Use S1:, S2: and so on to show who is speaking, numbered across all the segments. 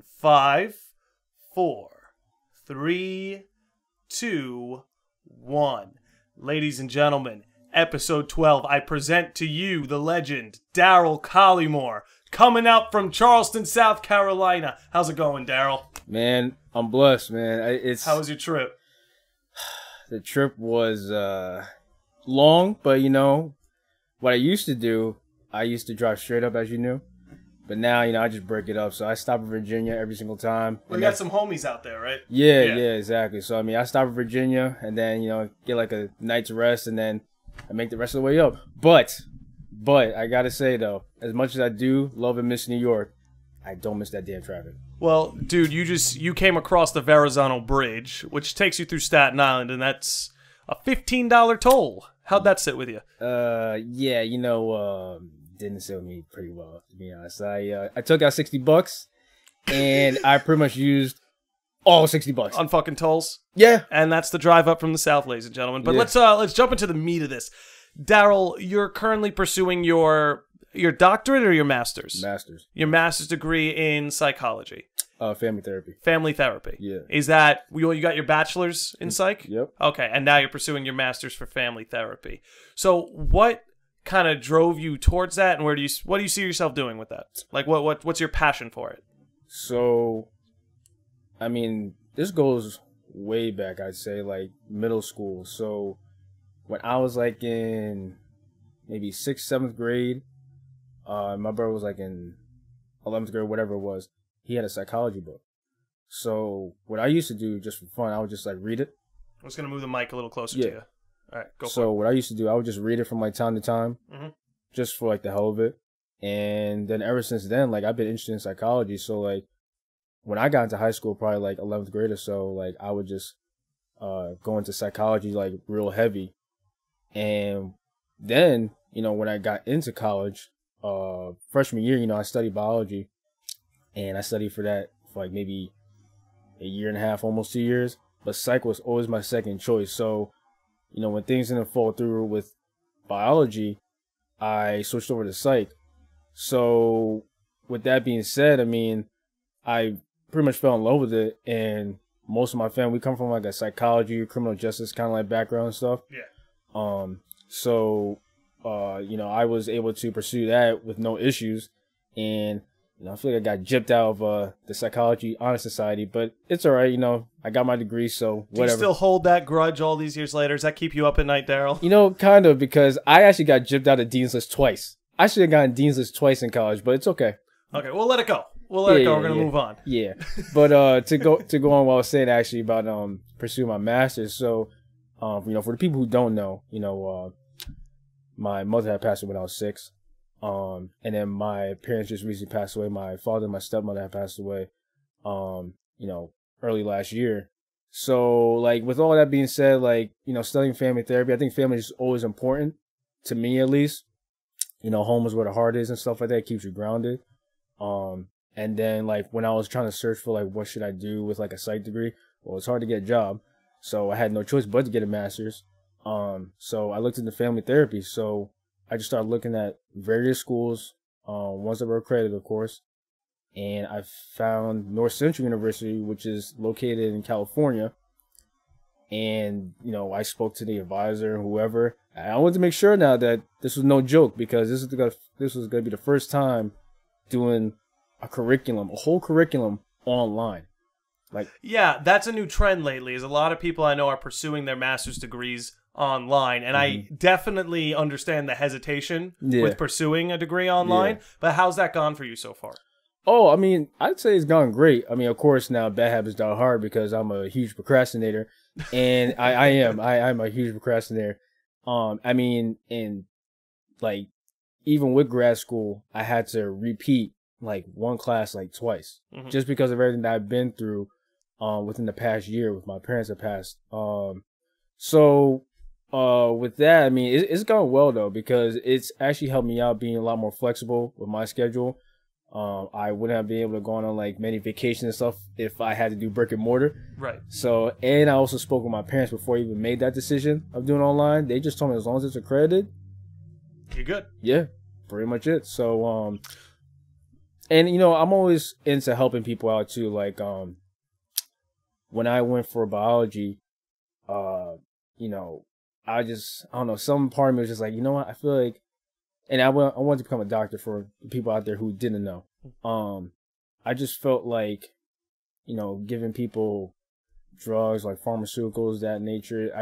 S1: in 5, 4, 3, 2, 1. Ladies and gentlemen, episode 12, I present to you the legend, Daryl Collymore, coming out from Charleston, South Carolina. How's it going, Daryl?
S2: Man, I'm blessed, man.
S1: How was your trip?
S2: The trip was long, but you know, what I used to do, I used to drive straight up, as you knew. But now, you know, I just break it up. So I stop in Virginia every single time.
S1: Well, you got some homies out there, right?
S2: Yeah, exactly. So, I mean, I stop in Virginia and then, you know, get like a night's rest and then I make the rest of the way up. But I got to say, though, as much as I do love and miss New York, I don't miss that damn traffic.
S1: Well, dude, you came across the Verrazano Bridge, which takes you through Staten Island, and that's a $15 toll. How'd that sit with you?
S2: Yeah, you know, didn't sit with me pretty well, to be honest. I took out $60 and I pretty much used all $60
S1: on fucking tolls.
S2: Yeah,
S1: and that's the drive up from the south, ladies and gentlemen. But let's jump into the meat of this. Daryl, you're currently pursuing your doctorate or your master's?
S2: Master's.
S1: Your master's degree in psychology.
S2: Family therapy.
S1: Family therapy.
S2: Yeah.
S1: Is that you got your bachelor's in psych?
S2: Yep.
S1: Okay, and now you're pursuing your master's for family therapy. So what kind of drove you towards that, and what do you see yourself doing with that? Like what's your passion for it?
S2: So, I mean, this goes way back. I'd say like middle school. So when I was like in maybe 6th, 7th grade, my brother was like in 11th grade, whatever it was. He had a psychology book. So what I used to do just for fun, I would just like read it.
S1: I was gonna move the mic a little closer to you. All right, go for it.
S2: So what I used to do, I would just read it from like time to time, just for like the hell of it. And then ever since then, like I've been interested in psychology. So like when I got into high school, probably like 11th grade or so, like I would just go into psychology like real heavy. And then, you know, when I got into college, freshman year, you know, I studied biology. And I studied for that for like maybe a year and a half, almost 2 years. But psych was always my second choice. So, you know, when things didn't fall through with biology, I switched over to psych. So, with that being said, I mean, I pretty much fell in love with it. And most of my family, we come from like a psychology, criminal justice kind of like background and stuff.
S1: Yeah.
S2: So, you know, I was able to pursue that with no issues. And you know, I feel like I got gypped out of the Psychology Honor Society, but it's all right. You know, I got my degree, so whatever.
S1: Do you still hold that grudge all these years later? Does that keep you up at night, Daryl?
S2: You know, kind of, because I actually got gypped out of Dean's List twice. I should have gotten Dean's List twice in college, but it's okay.
S1: Okay, we'll let it go. We'll let it go. We're gonna move on.
S2: Yeah, but to go on what I was saying actually about pursuing my master's. So, you know, for the people who don't know, you know, my mother had passed away when I was 6. And then my parents just recently passed away. My father and my stepmother had passed away, you know, early last year. So, like, with all that being said, like, you know, studying family therapy, I think family is always important, to me at least. You know, home is where the heart is and stuff like that. It keeps you grounded. And then, like, when I was trying to search for, like, what should I do with, like, a psych degree, well, it's hard to get a job. So I had no choice but to get a master's. So I looked into family therapy. So I just started looking at various schools, ones that were accredited, of course, and I found North Central University, which is located in California. And, you know, I spoke to the advisor and whoever. I wanted to make sure now that this was no joke, because this was going to be the first time doing a whole curriculum online. Like,
S1: yeah, that's a new trend lately. Is a lot of people I know are pursuing their master's degrees online, and I definitely understand the hesitation with pursuing a degree online. But how's that gone for you so far?
S2: Oh, I mean, I'd say it's gone great. I mean, of course, now bad habits die hard because I'm a huge procrastinator, and I'm a huge procrastinator. I mean, and like even with grad school, I had to repeat like one class like twice just because of everything that I've been through within the past year with my parents that passed. So with that, I mean, it's gone well though, because it's actually helped me out being a lot more flexible with my schedule. I wouldn't have been able to go on like many vacations and stuff if I had to do brick and mortar.
S1: Right.
S2: So, and I also spoke with my parents before I even made that decision of doing online. They just told me as long as it's accredited,
S1: you're good.
S2: Yeah, pretty much it. So, And, you know, I'm always into helping people out too. Like, when I went for biology, you know, I don't know, some part of me was just like, you know what, I feel like, and I wanted to become a doctor for people out there who didn't know. I just felt like, you know, giving people drugs, like pharmaceuticals, that nature,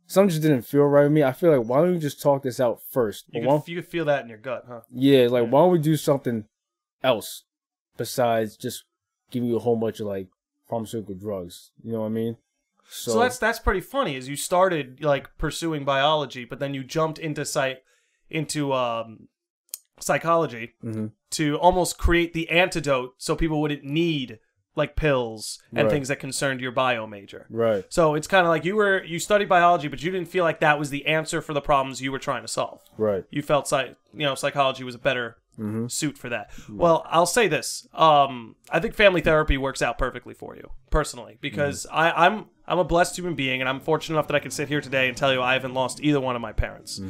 S2: something just didn't feel right with me. I feel like, why don't we just talk this out first?
S1: You could feel that in your gut, huh?
S2: Yeah, like, why don't we do something else besides just giving you a whole bunch of, like, pharmaceutical drugs? You know what I mean?
S1: So that's pretty funny, is you started, like, pursuing biology, but then you jumped into psychology to almost create the antidote so people wouldn't need, like, pills and things that concerned your bio major.
S2: Right.
S1: So it's kind of like you studied biology, but you didn't feel like that was the answer for the problems you were trying to solve. Right. You felt psychology was a better suit for that. Well, I'll say this. I think family therapy works out perfectly for you, personally, because I'm a blessed human being, and I'm fortunate enough that I can sit here today and tell you I haven't lost either one of my parents.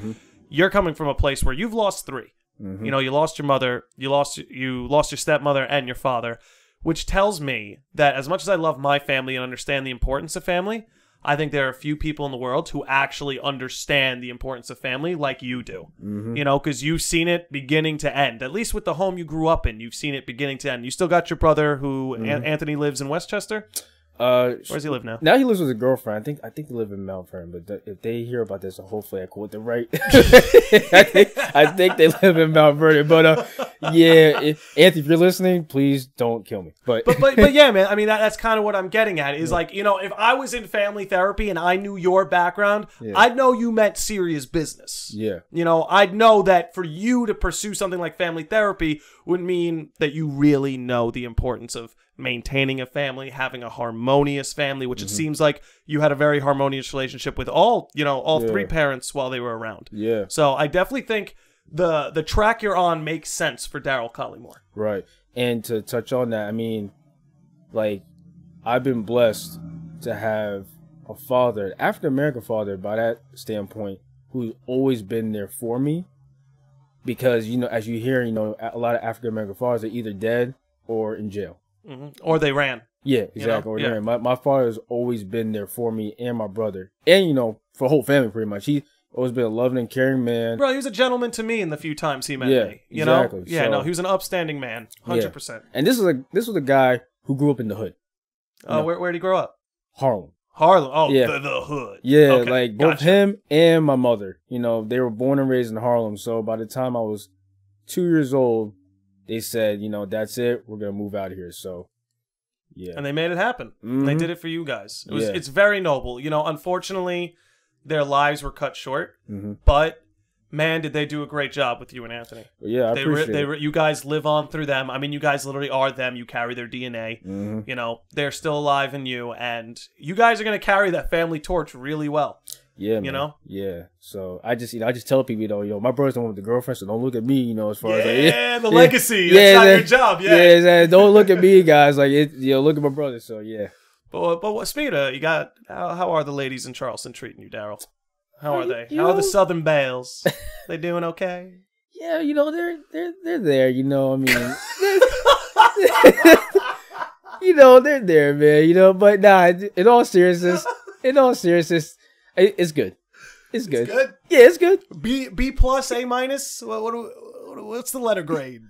S1: You're coming from a place where you've lost 3. You know, you lost your mother, you lost your stepmother and your father, which tells me that as much as I love my family and understand the importance of family, I think there are a few people in the world who actually understand the importance of family like you do. You know, because you've seen it beginning to end. At least with the home you grew up in, you've seen it beginning to end. You still got your brother who, Anthony, lives in Westchester? Where does he live now?
S2: Now he lives with a girlfriend. I think they live in Mount Vernon, but if they hear about this, hopefully I quote them right. I think they live in Mount Vernon. But yeah, Anthony, if you're listening, please don't kill me. But
S1: yeah, man. I mean, that's kind of what I'm getting at. Is like, you know, if I was in family therapy and I knew your background, I'd know you meant serious business. Yeah. You know, I'd know that for you to pursue something like family therapy would mean that you really know the importance of maintaining a family, having a harmonious family, which it seems like you had a very harmonious relationship with all 3 parents while they were around. Yeah. So I definitely think the track you're on makes sense for Daryl Collymore.
S2: Right. And to touch on that, I mean, like, I've been blessed to have a father, African-American father by that standpoint, who's always been there for me. Because, you know, as you hear, you know, a lot of African-American fathers are either dead or in jail.
S1: Or they ran.
S2: Yeah, exactly. You know? Or they ran. My father has always been there for me and my brother. And, you know, for the whole family pretty much. He's always been a loving and caring man.
S1: Bro, he was a gentleman to me in the few times he met me. You know? Yeah, so, no, he was an upstanding man. 100%.
S2: Yeah. And this was a guy who grew up in the hood.
S1: Oh, where did he grow up?
S2: Harlem.
S1: Oh, yeah. the hood.
S2: Yeah, okay, like both him and my mother. You know, they were born and raised in Harlem. So by the time I was 2 years old, they said, you know, that's it. We're going to move out of here. So, yeah.
S1: And they made it happen. They did it for you guys. It's very noble. You know, unfortunately, their lives were cut short. But, man, did they do a great job with you and Anthony.
S2: Yeah, I appreciate it.
S1: You guys live on through them. I mean, you guys literally are them. You carry their DNA. You know, they're still alive in you. And you guys are going to carry that family torch really well.
S2: Yeah, man.
S1: You know?
S2: Yeah. So I just tell people, you know, my brother's the one with the girlfriend, so don't look at me, you know, as far as like,
S1: the legacy. That's not your job.
S2: Yeah, don't look at me, guys. Like, look at my brother. So yeah.
S1: But speaking of, you got how are the ladies in Charleston treating you, Daryl? How are they? How are the Southern Belles? They doing okay?
S2: Yeah, you know, they're there. You know, I mean, you know, they're there, man. You know, but nah. In all seriousness. It's good. It's good.
S1: It's good?
S2: Yeah, it's good.
S1: B plus, A minus? What's the letter grade?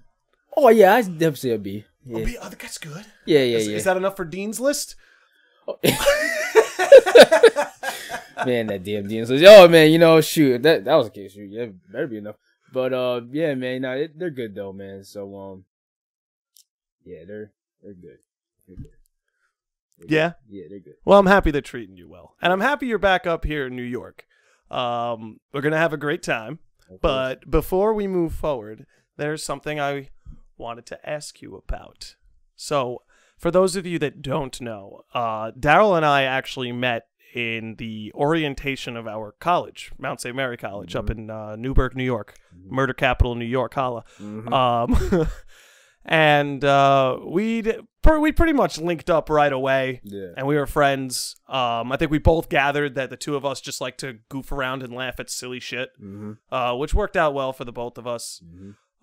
S2: Oh, yeah, I'd definitely say a B. Yeah.
S1: A B? Oh, that's good.
S2: Yeah.
S1: Is that enough for Dean's List?
S2: Oh. Man, that damn Dean's List. Oh, man, you know, shoot. That was the case. Shoot, yeah, better be enough. But, yeah, man, nah, they're good, though, man. So, yeah, they're good. They're good.
S1: Yeah?
S2: Yeah, they're good.
S1: Well, I'm happy they're treating you well. And I'm happy you're back up here in New York. We're going to have a great time. But before we move forward, there's something I wanted to ask you about. So, for those of you that don't know, Daryl and I actually met in the orientation of our college, Mount St. Mary College, up in Newburgh, New York. Murder capital, New York, holla. And we pretty much linked up right away, and we were friends. I think we both gathered that the two of us just like to goof around and laugh at silly shit, which worked out well for the both of us.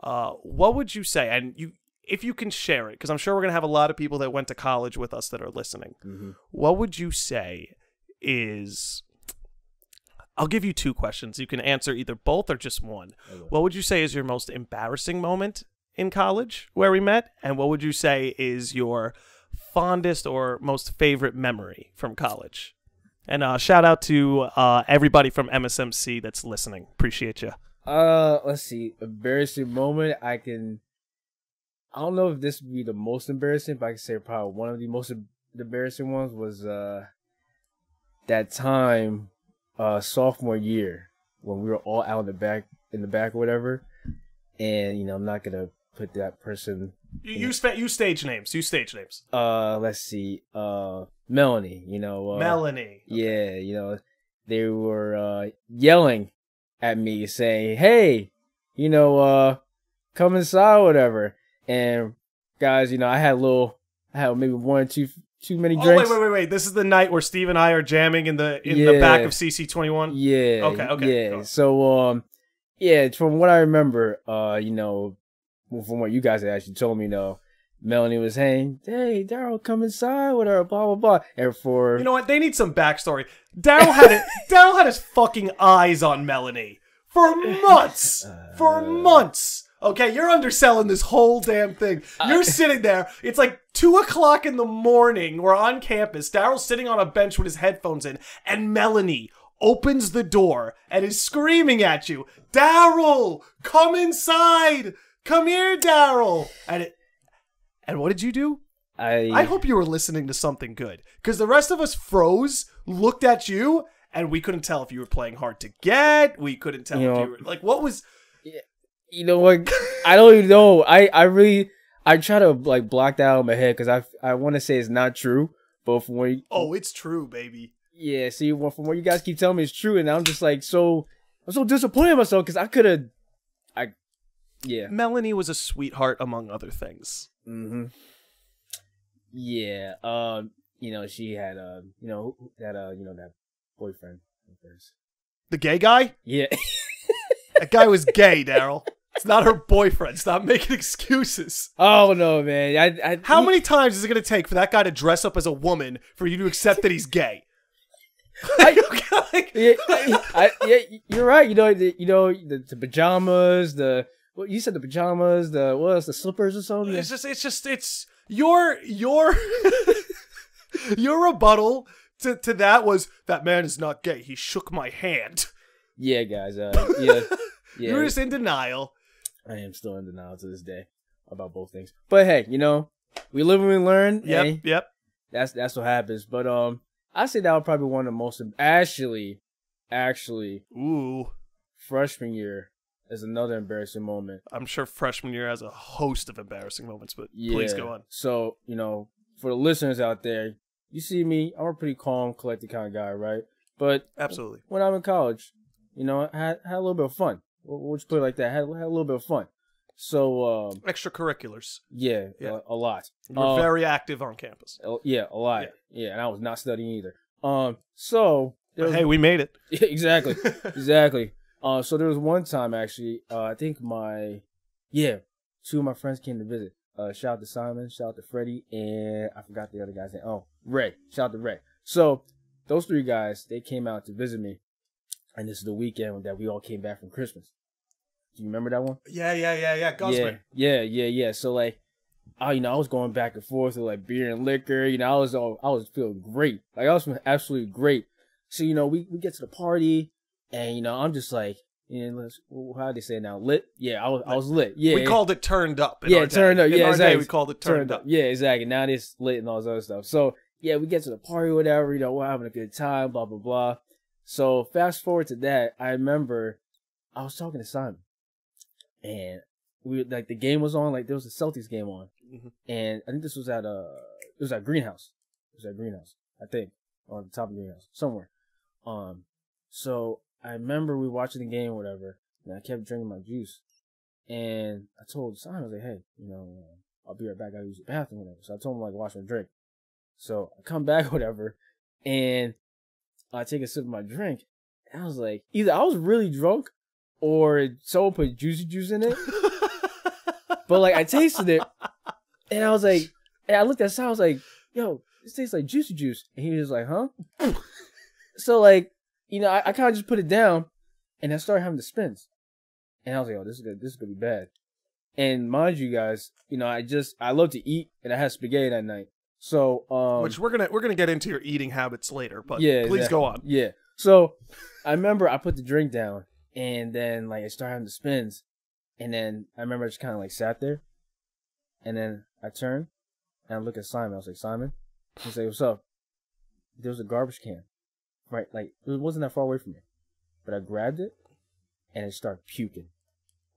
S1: What would you say? And if you can share it, because I'm sure we're going to have a lot of people that went to college with us that are listening.
S2: Mm-hmm.
S1: What would you say is, I'll give you two questions. You can answer either both or just one.
S2: Okay.
S1: What would you say is your most embarrassing moment in college where we met? And what would you say is your fondest or most favorite memory from college? And shout out to everybody from MSMC that's listening. Appreciate you.
S2: Let's see. Embarrassing moment. I don't know if this would be the most embarrassing, but I can say probably one of the most embarrassing ones was that time sophomore year when we were all out in the back or whatever. And I'm not gonna put that person.
S1: You stage names.
S2: Let's see. Melanie.
S1: Melanie.
S2: Okay. Yeah. They were yelling at me saying, "Hey, come inside, or whatever." And guys, I had maybe one or two too many drinks.
S1: Oh, wait. This is the night where Steve and I are jamming in the back of CC21?
S2: Yeah.
S1: Okay.
S2: Yeah. So, from what I remember, from what you guys had actually told me, Melanie was saying, "Hey, Daryl, come inside with her, blah, blah, blah." And
S1: you know what? They need some backstory. Daryl had his fucking eyes on Melanie for months. Okay, you're underselling this whole damn thing. You're sitting there. It's like 2:00 in the morning. We're on campus. Daryl's sitting on a bench with his headphones in, and Melanie opens the door and is screaming at you, "Daryl, come inside! Come here, Daryl!" And what did you do? I hope you were listening to something good, because the rest of us froze, looked at you, and we couldn't tell if you were playing hard to get. We couldn't tell if you were like, what was.
S2: You know what? I don't even know. I try to block that out of my head because I want to say it's not true, but from where
S1: it's true, baby.
S2: Yeah, see, from what you guys keep telling me it's true, and I'm just I'm so disappointed in myself because I could have. Yeah.
S1: Melanie was a sweetheart among other things.
S2: Mm-hmm. Yeah. She had that boyfriend of hers.
S1: The gay guy?
S2: Yeah.
S1: That guy was gay, Daryl. It's not her boyfriend. Stop making excuses.
S2: Oh, no, man.
S1: How many times is it going to take for that guy to dress up as a woman for you to accept that he's gay?
S2: Yeah, you're right. The pajamas, you said the pajamas, the slippers or something?
S1: It's your your rebuttal to that was, that man is not gay. He shook my hand.
S2: Yeah, guys. Yeah.
S1: You're just in denial.
S2: I am still in denial to this day about both things. But hey, we live and we learn.
S1: Yep.
S2: That's what happens. But I say that was probably one of the most actually.
S1: Ooh.
S2: Freshman year is another embarrassing moment.
S1: I'm sure freshman year has a host of embarrassing moments, but please go on.
S2: So, for the listeners out there, you see me, I'm a pretty calm, collected kind of guy, right? But
S1: absolutely,
S2: when I'm in college, I had a little bit of fun. We'll just put it like that. I had a little bit of fun. So
S1: extracurriculars.
S2: Yeah. A lot.
S1: You were very active on campus.
S2: Yeah, a lot. Yeah, and I was not studying either. So
S1: hey, we made it.
S2: Exactly. So there was one time actually, I think two of my friends came to visit. Shout out to Simon, shout out to Freddie, and I forgot the other guy's name. Oh, Ray. Shout out to Ray. So those three guys, they came out to visit me, and this is the weekend that we all came back from Christmas. Do you remember that one?
S1: Yeah. Guzman.
S2: Yeah. So I was going back and forth with beer and liquor. I was feeling great. I was feeling absolutely great. So we get to the party, and I'm just how do they say it now? Lit? Yeah, I was lit. Yeah,
S1: we called it turned up.
S2: Turned up.
S1: In our
S2: exactly.
S1: day, we called it turned up.
S2: Yeah, exactly. Now it's lit and all this other stuff. So yeah, we get to the party, whatever. We're having a good time. Blah blah blah. So fast forward to that, I remember I was talking to Simon, and the game was on. There was a Celtics game on, and I think this was at Greenhouse. It was at Greenhouse, I think, on the top of Greenhouse somewhere. So I remember we were watching the game, or whatever, and I kept drinking my juice, and I told Simon, I was like, "Hey, I'll be right back. I use the bathroom, whatever." So I told him wash my drink. So I come back, whatever, and I take a sip of my drink, and I was like, either I was really drunk, or someone put juicy juice in it. But I tasted it, And I was like, and I looked at Sai, I was like, yo, this tastes like juicy juice. And he was like, huh? So like, you know, I kind of just put it down, and I started having the spins. And I was like, oh, this is gonna be bad. And mind you guys, you know, I love to eat, and I had spaghetti that night. So
S1: which we're gonna get into your eating habits later, but
S2: yeah,
S1: please
S2: exactly.
S1: go on.
S2: Yeah. So I remember I put the drink down, and then like I started having the spins, and then I remember I just kind of like sat there, and then I turned and I looked at Simon. I was like, Simon, I was like, what's up? There was a garbage can, right? Like it wasn't that far away from me, but I grabbed it and it started puking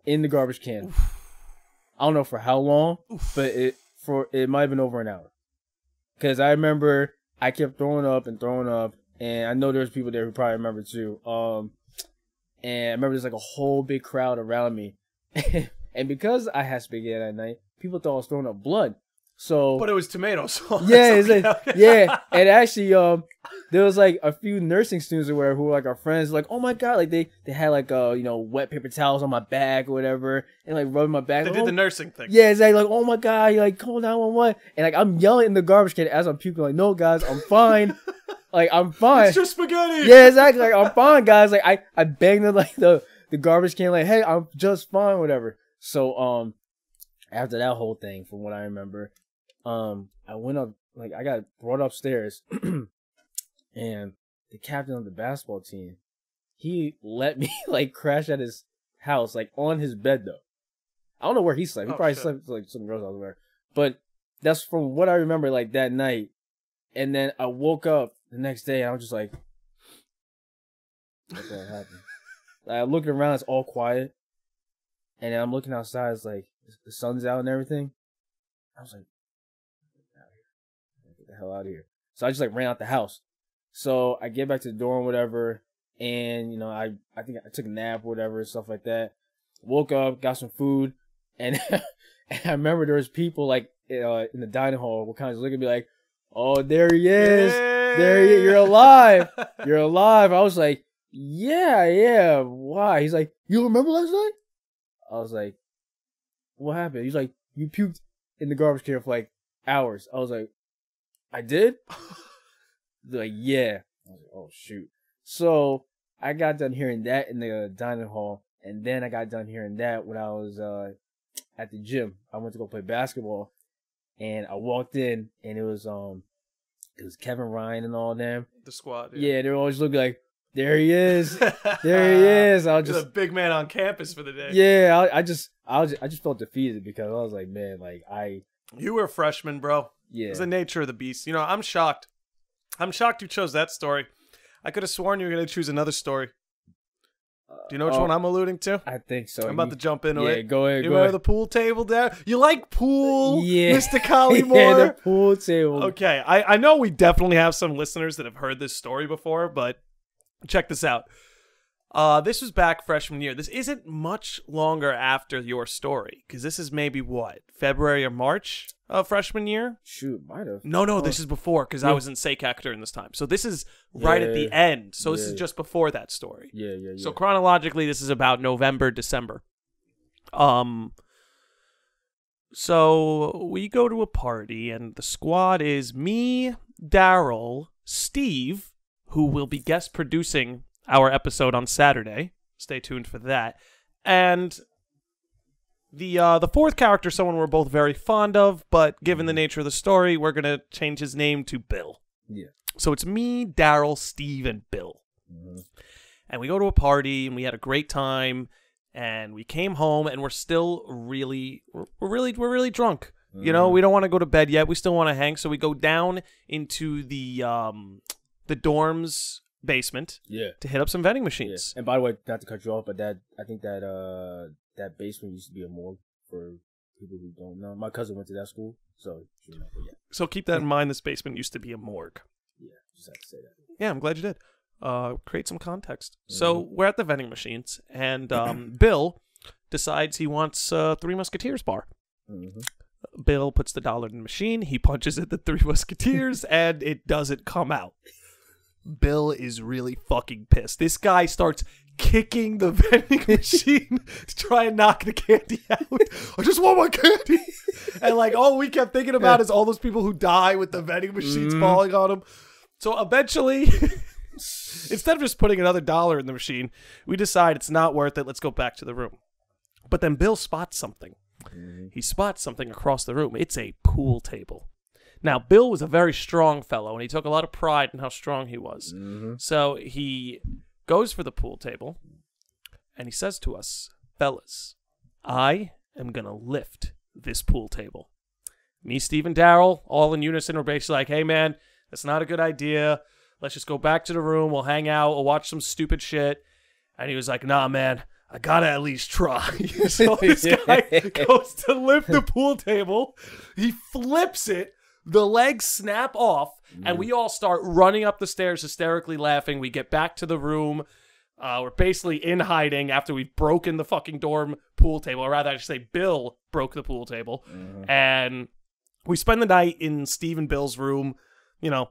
S2: in the garbage can. Oof. I don't know for how long, but it might have been over an hour. Because I remember I kept throwing up, and I know there's people there who probably remember too. And I remember there's like a whole big crowd around me. And because I had spaghetti that night, people thought I was throwing up blood. So,
S1: but it was tomato sauce.
S2: Yeah, it's like, yeah. And actually, there was like a few nursing students or whatever who were like our friends, like, oh my god, like they had like you know, wet paper towels on my back or whatever, and like rubbing my back.
S1: They
S2: like,
S1: did the nursing thing.
S2: Yeah, it's like oh my god, you're like call 911, and like I'm yelling in the garbage can as I'm puking, like no guys, I'm fine, like I'm fine.
S1: It's just spaghetti.
S2: Yeah, exactly, like I'm fine, guys. Like I banged the garbage can, like hey, I'm just fine, whatever. So after that whole thing, from what I remember. I went up, like, I got brought upstairs, and the captain of the basketball team, he let me, like, crash at his house, like, on his bed, though. I don't know where he slept. He probably slept, like, some girls out there. But that's from what I remember, like, that night. And then I woke up the next day, and I was just like, what the hell happened? Like, I'm looking around, it's all quiet. And then I'm looking outside, it's like, the sun's out and everything. I was like, the hell out of here. So I just like ran out the house. So I get back to the dorm, whatever, and you know, I think I took a nap, whatever, stuff like that. Woke up, got some food, and, and I remember there was people like in the dining hall were kind of looking at me like, oh, there he is. Yay! There he is. You're alive. You're alive. I was like, yeah. Why? He's like, you remember last night? I was like, what happened? He's like, you puked in the garbage can for like hours. I was like, I did? They're like, yeah. I was like, oh, shoot. So I got done hearing that in the dining hall, and then I got done hearing that when I was at the gym. I went to go play basketball, and I walked in, and it was Kevin Ryan and all them.
S1: The squad.
S2: Yeah, they were always looking like, there he is. There he is. I was just
S1: the big man on campus for the day.
S2: Yeah, I just felt defeated because I was like, man, like
S1: you were a freshman, bro.
S2: Yeah.
S1: It's the nature of the beast. You know, I'm shocked. I'm shocked you chose that story. I could have sworn you were going to choose another story. Do you know which one I'm alluding to?
S2: I think so.
S1: I'm about to jump into it.
S2: Yeah, go ahead.
S1: You remember the pool table there? You like pool,
S2: yeah.
S1: Mr. Collymore?
S2: Yeah, the pool table.
S1: Okay, I know we definitely have some listeners that have heard this story before, but check this out. This was back freshman year. This isn't much longer after your story, because this is maybe, what, February or March of freshman year?
S2: Shoot, might have.
S1: No, this is before, because I was in SACAC during this time. So this is right at the end. So this is just before that story.
S2: Yeah.
S1: So chronologically, this is about November, December. So we go to a party, and the squad is me, Daryl, Steve, who will be guest producing our episode on Saturday. Stay tuned for that. And the fourth character, someone we're both very fond of, but given the nature of the story, we're going to change his name to Bill.
S2: Yeah.
S1: So it's me, Daryl, Steve, and Bill. Mm-hmm. And we go to a party, and we had a great time, and we came home, and we're still really drunk. Mm-hmm. You know, we don't want to go to bed yet. We still want to hang, so we go down into the dorms basement to hit up some vending machines.
S2: And by the way, not to cut you off, but I think that basement used to be a morgue for people who don't know. My cousin went to that school, so you know. Yeah.
S1: So keep that in mind. This basement used to be a morgue.
S2: Yeah, just have to say that.
S1: Yeah, I'm glad you did. Create some context. Mm-hmm. So we're at the vending machines, and Bill decides he wants Three Musketeers bar. Mm-hmm. Bill puts the dollar in the machine. He punches at the Three Musketeers, and it doesn't come out. Bill is really fucking pissed. This guy starts kicking the vending machine to try and knock the candy out. I just want my candy. And like all we kept thinking about is all those people who die with the vending machines falling on them. So eventually, instead of just putting another $1 in the machine, we decide it's not worth it. Let's go back to the room. But then Bill spots something. He spots something across the room. It's a pool table. Now, Bill was a very strong fellow, and he took a lot of pride in how strong he was. So he goes for the pool table, and he says to us, fellas, I am going to lift this pool table. Me, Steve, and Daryl, all in unison, were basically like, hey, man, that's not a good idea. Let's just go back to the room. We'll hang out. We'll watch some stupid shit. And he was like, nah, man, I got to at least try. So this guy goes to lift the pool table. He flips it. The legs snap off, and we all start running up the stairs, hysterically laughing. We get back to the room. We're basically in hiding after we've broken the fucking dorm pool table. Or rather, I should say Bill broke the pool table. And we spend the night in Steve and Bill's room. You know,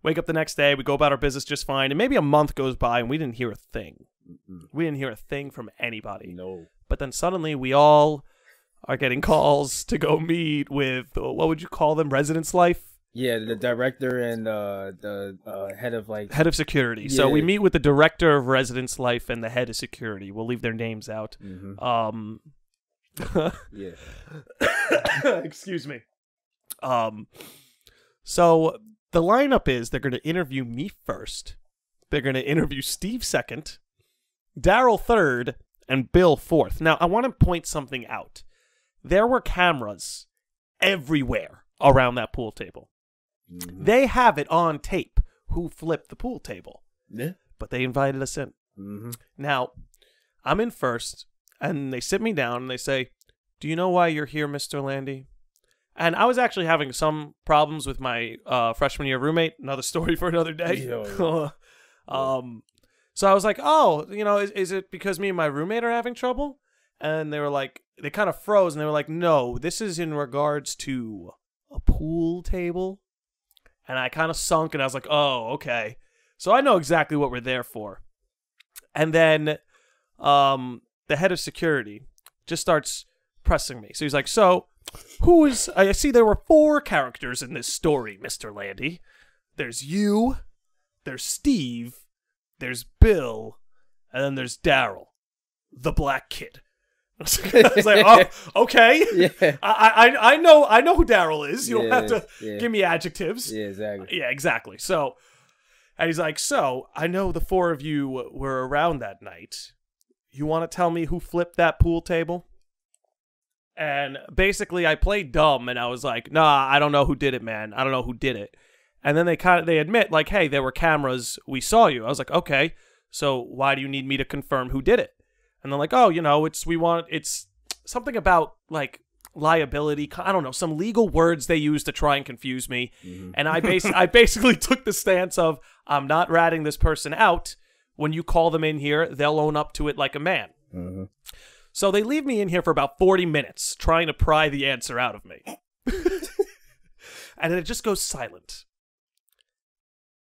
S1: wake up the next day. We go about our business just fine. And maybe a month goes by, and we didn't hear a thing. We didn't hear a thing from anybody.
S2: No.
S1: But then suddenly we all are getting calls to go meet with, what would you call them, Residence Life?
S2: Yeah, the director and the head of
S1: head of security.
S2: Yeah.
S1: So we meet with the director of Residence Life and the head of security. We'll leave their names out.
S2: Yeah.
S1: Excuse me. So the lineup is they're going to interview me first. They're going to interview Steve second, Daryl third, and Bill fourth. Now, I want to point something out. There were cameras everywhere around that pool table. They have it on tape who flipped the pool table.
S2: Yeah.
S1: But they invited us in. Now, I'm in first, and they sit me down, and they say, do you know why you're here, Mr. Landi? And I was actually having some problems with my freshman year roommate. Another story for another day. So I was like, oh, you know, is it because me and my roommate are having trouble? And they were like, they kind of froze, and they were like, no, this is in regards to a pool table. And I kind of sunk, and I was like, oh, okay. So I know exactly what we're there for. And then the head of security just starts pressing me. So he's like, so who is, I see there were 4 characters in this story, Mr. Landi. There's you, there's Steve, there's Bill, and then there's Daryl, the black kid. I was like, oh, okay. Yeah. I know who Daryl is. You don't have to give me adjectives.
S2: Yeah, exactly.
S1: Yeah, exactly. So, and he's like, so I know the 4 of you were around that night. You want to tell me who flipped that pool table? And basically, I played dumb, and I was like, nah, I don't know who did it, man. I don't know who did it. And then they admit, like, hey, there were cameras. We saw you. I was like, okay. So why do you need me to confirm who did it? And they're like, oh, you know, it's something about, like, liability. I don't know, some legal words they use to try and confuse me. And I basically took the stance of, I'm not ratting this person out. When you call them in here, they'll own up to it like a man. So they leave me in here for about 40 minutes trying to pry the answer out of me. And then it just goes silent.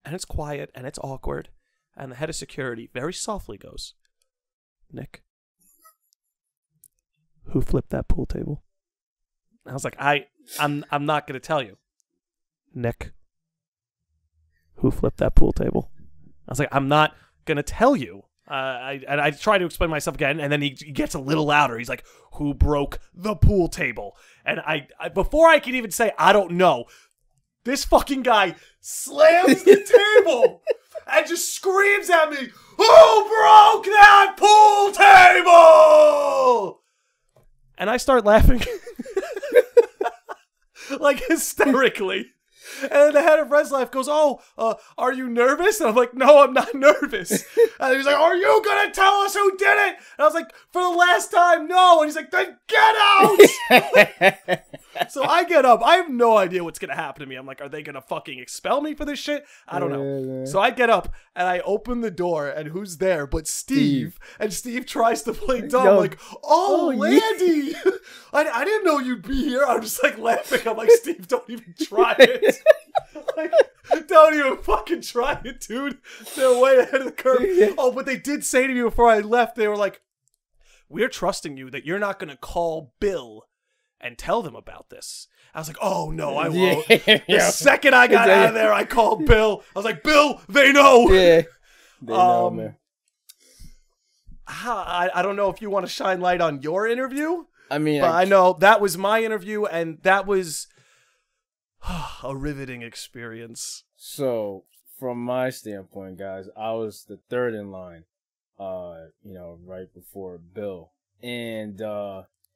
S1: And it's quiet, and it's awkward. And the head of security very softly goes, Nick, who flipped that pool table? I was like, I'm not going to tell you. Nick, who flipped that pool table? I was like, I'm not going to tell you. I try to explain myself again, and then he gets a little louder. He's like, who broke the pool table? And I before I can even say, I don't know, this fucking guy slams the table and just screams at me, who broke that pool table? And I start laughing. Like hysterically. And the head of Res Life goes, oh, are you nervous? And I'm like, no, I'm not nervous. And he's like, are you going to tell us who did it? And I was like, for the last time, no. And he's like, then get out. So I get up. I have no idea what's going to happen to me. I'm like, are they going to fucking expel me for this shit? I don't know. So I get up and I open the door, and who's there but Steve. And Steve tries to play dumb, like, oh, Landi. Yeah. I didn't know you'd be here. I'm just like laughing. I'm like, Steve, don't even try it. Like, don't even fucking fucking try it, dude. They're way ahead of the curve. Oh, but they did say to me before I left, they were like, we're trusting you that you're not going to call Bill and tell them about this. I was like, oh, no, I won't. The second I got out of there, I called Bill. I was like, Bill, they know.
S2: Yeah. They know, man.
S1: I don't know if you want to shine light on your interview.
S2: I mean,
S1: but I know that was my interview, and that was a riveting experience.
S2: So, from my standpoint, guys, I was the third in line, right before Bill. And,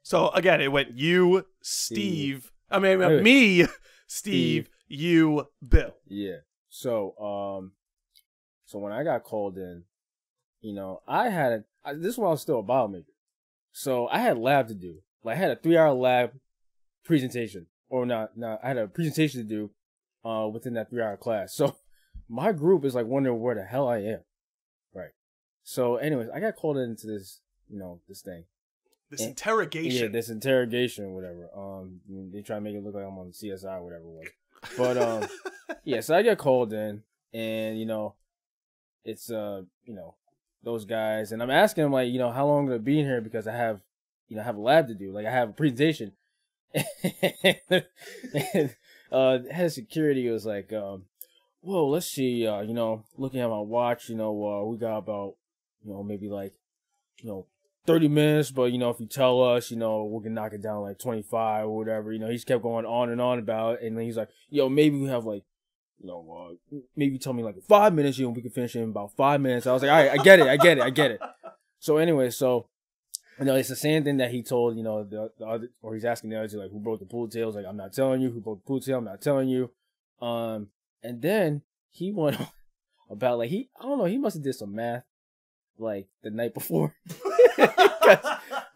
S1: so, again, it went you, Steve. Me, Steve, you, Bill.
S2: Yeah. So when I got called in, this is when I was still a biomaker. So I had lab to do. Like, I had a 3-hour lab presentation. Or not, I had a presentation to do within that 3-hour class. So my group is like wondering where the hell I am. Right. So anyways, I got called into this, this thing.
S1: This interrogation.
S2: Yeah, this interrogation, whatever. They try to make it look like I'm on CSI or whatever it was. But yeah, so I get called in, and it's those guys, and I'm asking them like, how long I'm gonna be in here because I have a lab to do. Like, I have a presentation. And head of security was like, well, let's see, looking at my watch, we got about, maybe like, 30 minutes, but, if you tell us, we can knock it down like 25 or whatever. He just kept going on and on about it. And then he's like, maybe we have like, maybe tell me like 5 minutes, we can finish in about 5 minutes. I was like, all right, I get it. So anyway, it's the same thing that he told, the other, or he's asking the others, like, who broke the pool tails? Like, I'm not telling you. Who broke the pool tail? I'm not telling you. And then he went on about like, I don't know, he must have did some math like the night before.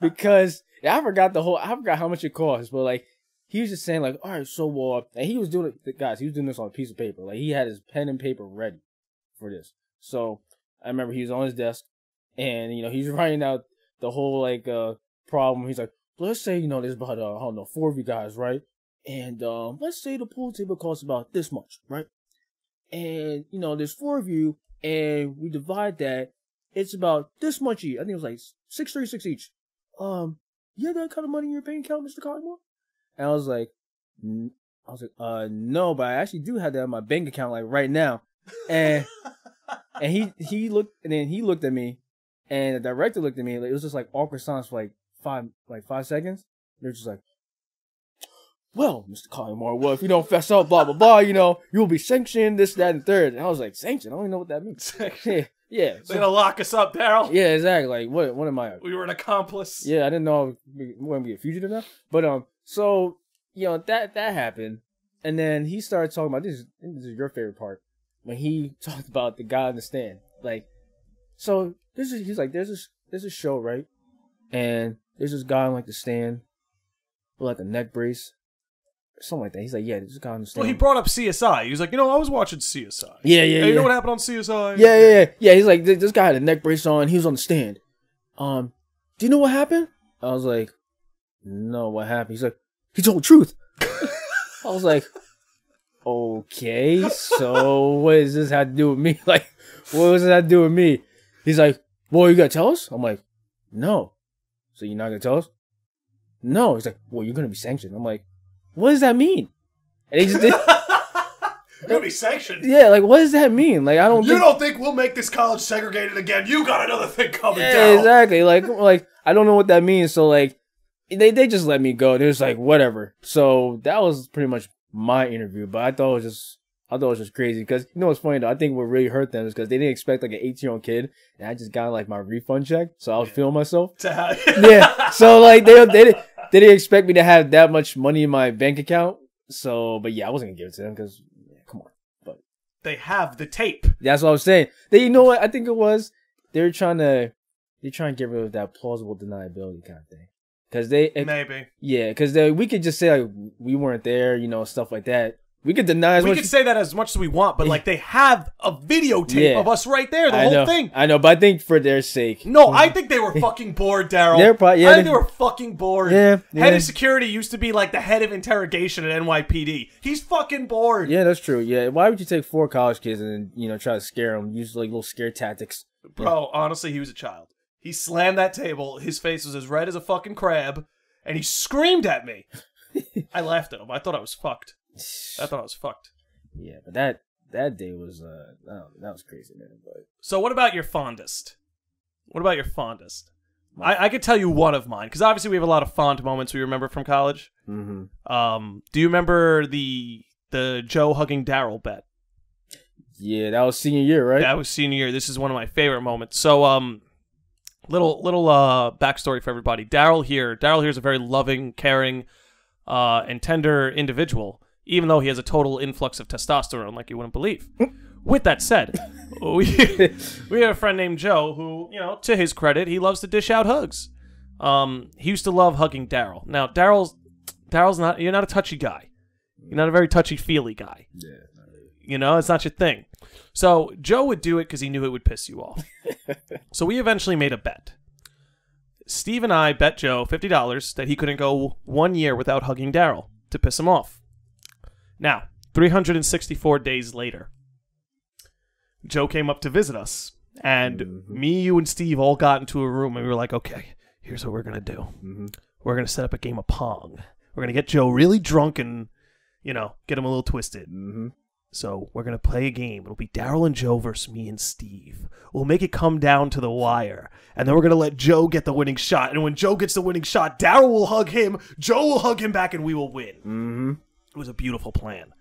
S2: because I forgot how much it cost, but like, he was just saying like, all right, so, and he was doing this on a piece of paper. Like, he had his pen and paper ready for this. So I remember he was on his desk and, he's writing out the whole like, problem. He's like, let's say, there's about, 4 of you guys, right? And, let's say the pool table costs about this much, right? And, there's 4 of you and we divide that. It's about this much each. I think it was like $636 each. You have that kind of money in your bank account, Mr. Collymore? And I was like, no, but I actually do have that in my bank account, like right now. And he looked at me, and the director looked at me. Like, it was just like awkward silence for like 5 seconds. They're just like, well, Mr. Collymore, well, if you don't fess up, blah blah blah, you'll be sanctioned, this, that, and third. And I was like, sanctioned? I don't even know what that means. Yeah.
S1: They're gonna lock us up, Daryl.
S2: Yeah, exactly. Like, what am I?
S1: We were an accomplice.
S2: Yeah, I didn't know I was going to be a fugitive now. But, so, that happened. And then he started talking about, this is your favorite part, when he talked about the guy on the stand. Like, so, he's like, there's a show, right? And there's this guy on, like, the stand with, like, a neck brace. Something like that. He's like, yeah, this guy on the stand.
S1: Well, he brought up CSI. He was like, I was watching CSI.
S2: Yeah.
S1: You know what happened on CSI?
S2: Yeah. He's like, this guy had a neck brace on. He was on the stand. Do you know what happened? I was like, no, what happened? He's like, he told the truth. I was like, okay, so what does this have to do with me? Like, what does that do with me? He's like, well, you gotta tell us? I'm like, no. So you're not gonna tell us? No. He's like, well, you're gonna be sanctioned. I'm like, what does that mean? And he just did.
S1: You're gonna be sanctioned.
S2: Yeah, like, what does that mean? Like, I don't.
S1: You don't think we'll make this college segregated again? You got another thing coming down.
S2: Yeah, exactly. Like I don't know what that means. So like, they just let me go. They're just like, whatever. So that was pretty much my interview. But I thought it was just crazy because what's funny though? I think what really hurt them is because they didn't expect like an 18-year-old kid, and I just got like my refund check, so I was feeling myself. Yeah. So like they didn't expect me to have that much money in my bank account. So, but yeah, I wasn't gonna give it to them because, come on. But
S1: they have the tape.
S2: That's what I was saying. You know what? I think it was they're trying to get rid of that plausible deniability kind of thing. Because
S1: maybe.
S2: Yeah, because we could just say like we weren't there, stuff like that. We could deny as
S1: we
S2: much.
S1: could say that as much as we want, but like they have a videotape of us right there, the whole thing.
S2: I know, but I think for their sake.
S1: No, I think they were fucking bored, Daryl. I think they were fucking bored.
S2: Yeah,
S1: Head of security used to be like the head of interrogation at NYPD. He's fucking bored.
S2: Yeah, that's true. Yeah, why would you take 4 college kids and try to scare them? Use like little scare tactics.
S1: Bro, honestly, he was a child. He slammed that table. His face was as red as a fucking crab, and he screamed at me. I laughed at him. I thought I was fucked.
S2: Yeah, but that day was that was crazy, man. But
S1: so, what about your fondest? I could tell you one of mine because obviously we have a lot of fond moments we remember from college. Mm-hmm. Do you remember the Joe hugging Daryl bet?
S2: Yeah, that was senior year, right?
S1: That was senior year. This is one of my favorite moments. So, little backstory for everybody. Daryl here is a very loving, caring, and tender individual, even though he has a total influx of testosterone like you wouldn't believe. With that said, we have a friend named Joe who, to his credit, he loves to dish out hugs. He used to love hugging Daryl. Now, Daryl's not, you're not a touchy guy. You're not a very touchy-feely guy. Yeah. It's not your thing. So Joe would do it because he knew it would piss you off. So we eventually made a bet. Steve and I bet Joe $50 that he couldn't go 1 year without hugging Daryl to piss him off. Now, 364 days later, Joe came up to visit us, and me, you, and Steve all got into a room, and we were like, okay, here's what we're going to do. We're going to set up a game of Pong. We're going to get Joe really drunk and, get him a little twisted. So we're going to play a game. It'll be Daryl and Joe versus me and Steve. We'll make it come down to the wire. And then we're going to let Joe get the winning shot. And when Joe gets the winning shot, Daryl will hug him, Joe will hug him back, and we will win. It was a beautiful plan.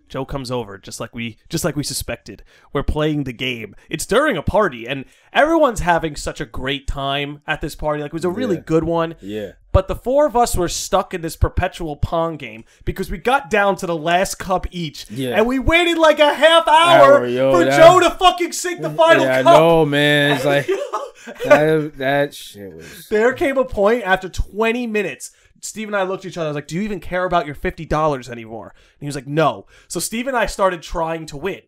S1: Joe comes over just like we suspected. We're playing the game. It's during a party, and everyone's having such a great time at this party. Like, it was a really good one. Yeah. But the 4 of us were stuck in this perpetual Pong game because we got down to the last cup each. Yeah. And we waited like a half hour for Joe to fucking sink the final cup.
S2: Yeah, I know, man. It's like that shit was.
S1: There came a point after 20 minutes. Steve and I looked at each other. I was like, do you even care about your $50 anymore? And he was like, no. So Steve and I started trying to win.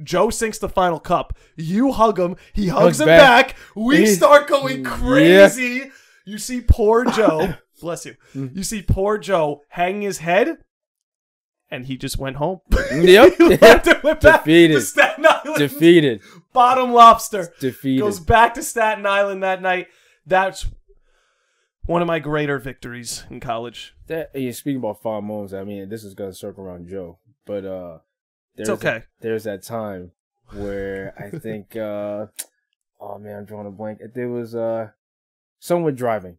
S1: Joe sinks the final cup. You hug him. He hugs him back. We start going crazy. Yeah. You see poor Joe. Bless you. You see poor Joe hanging his head. And he just went home.
S2: Yep.
S1: Went back
S2: Defeated.
S1: to Staten Island.
S2: Defeated.
S1: Bottom lobster.
S2: Defeated.
S1: Goes back to Staten Island that night. That's one of my greater victories in college.
S2: Speaking about fond moments, I mean, this is going to circle around Joe. But
S1: it's okay.
S2: There's that time where I think, oh man, I'm drawing a blank. There was something with driving.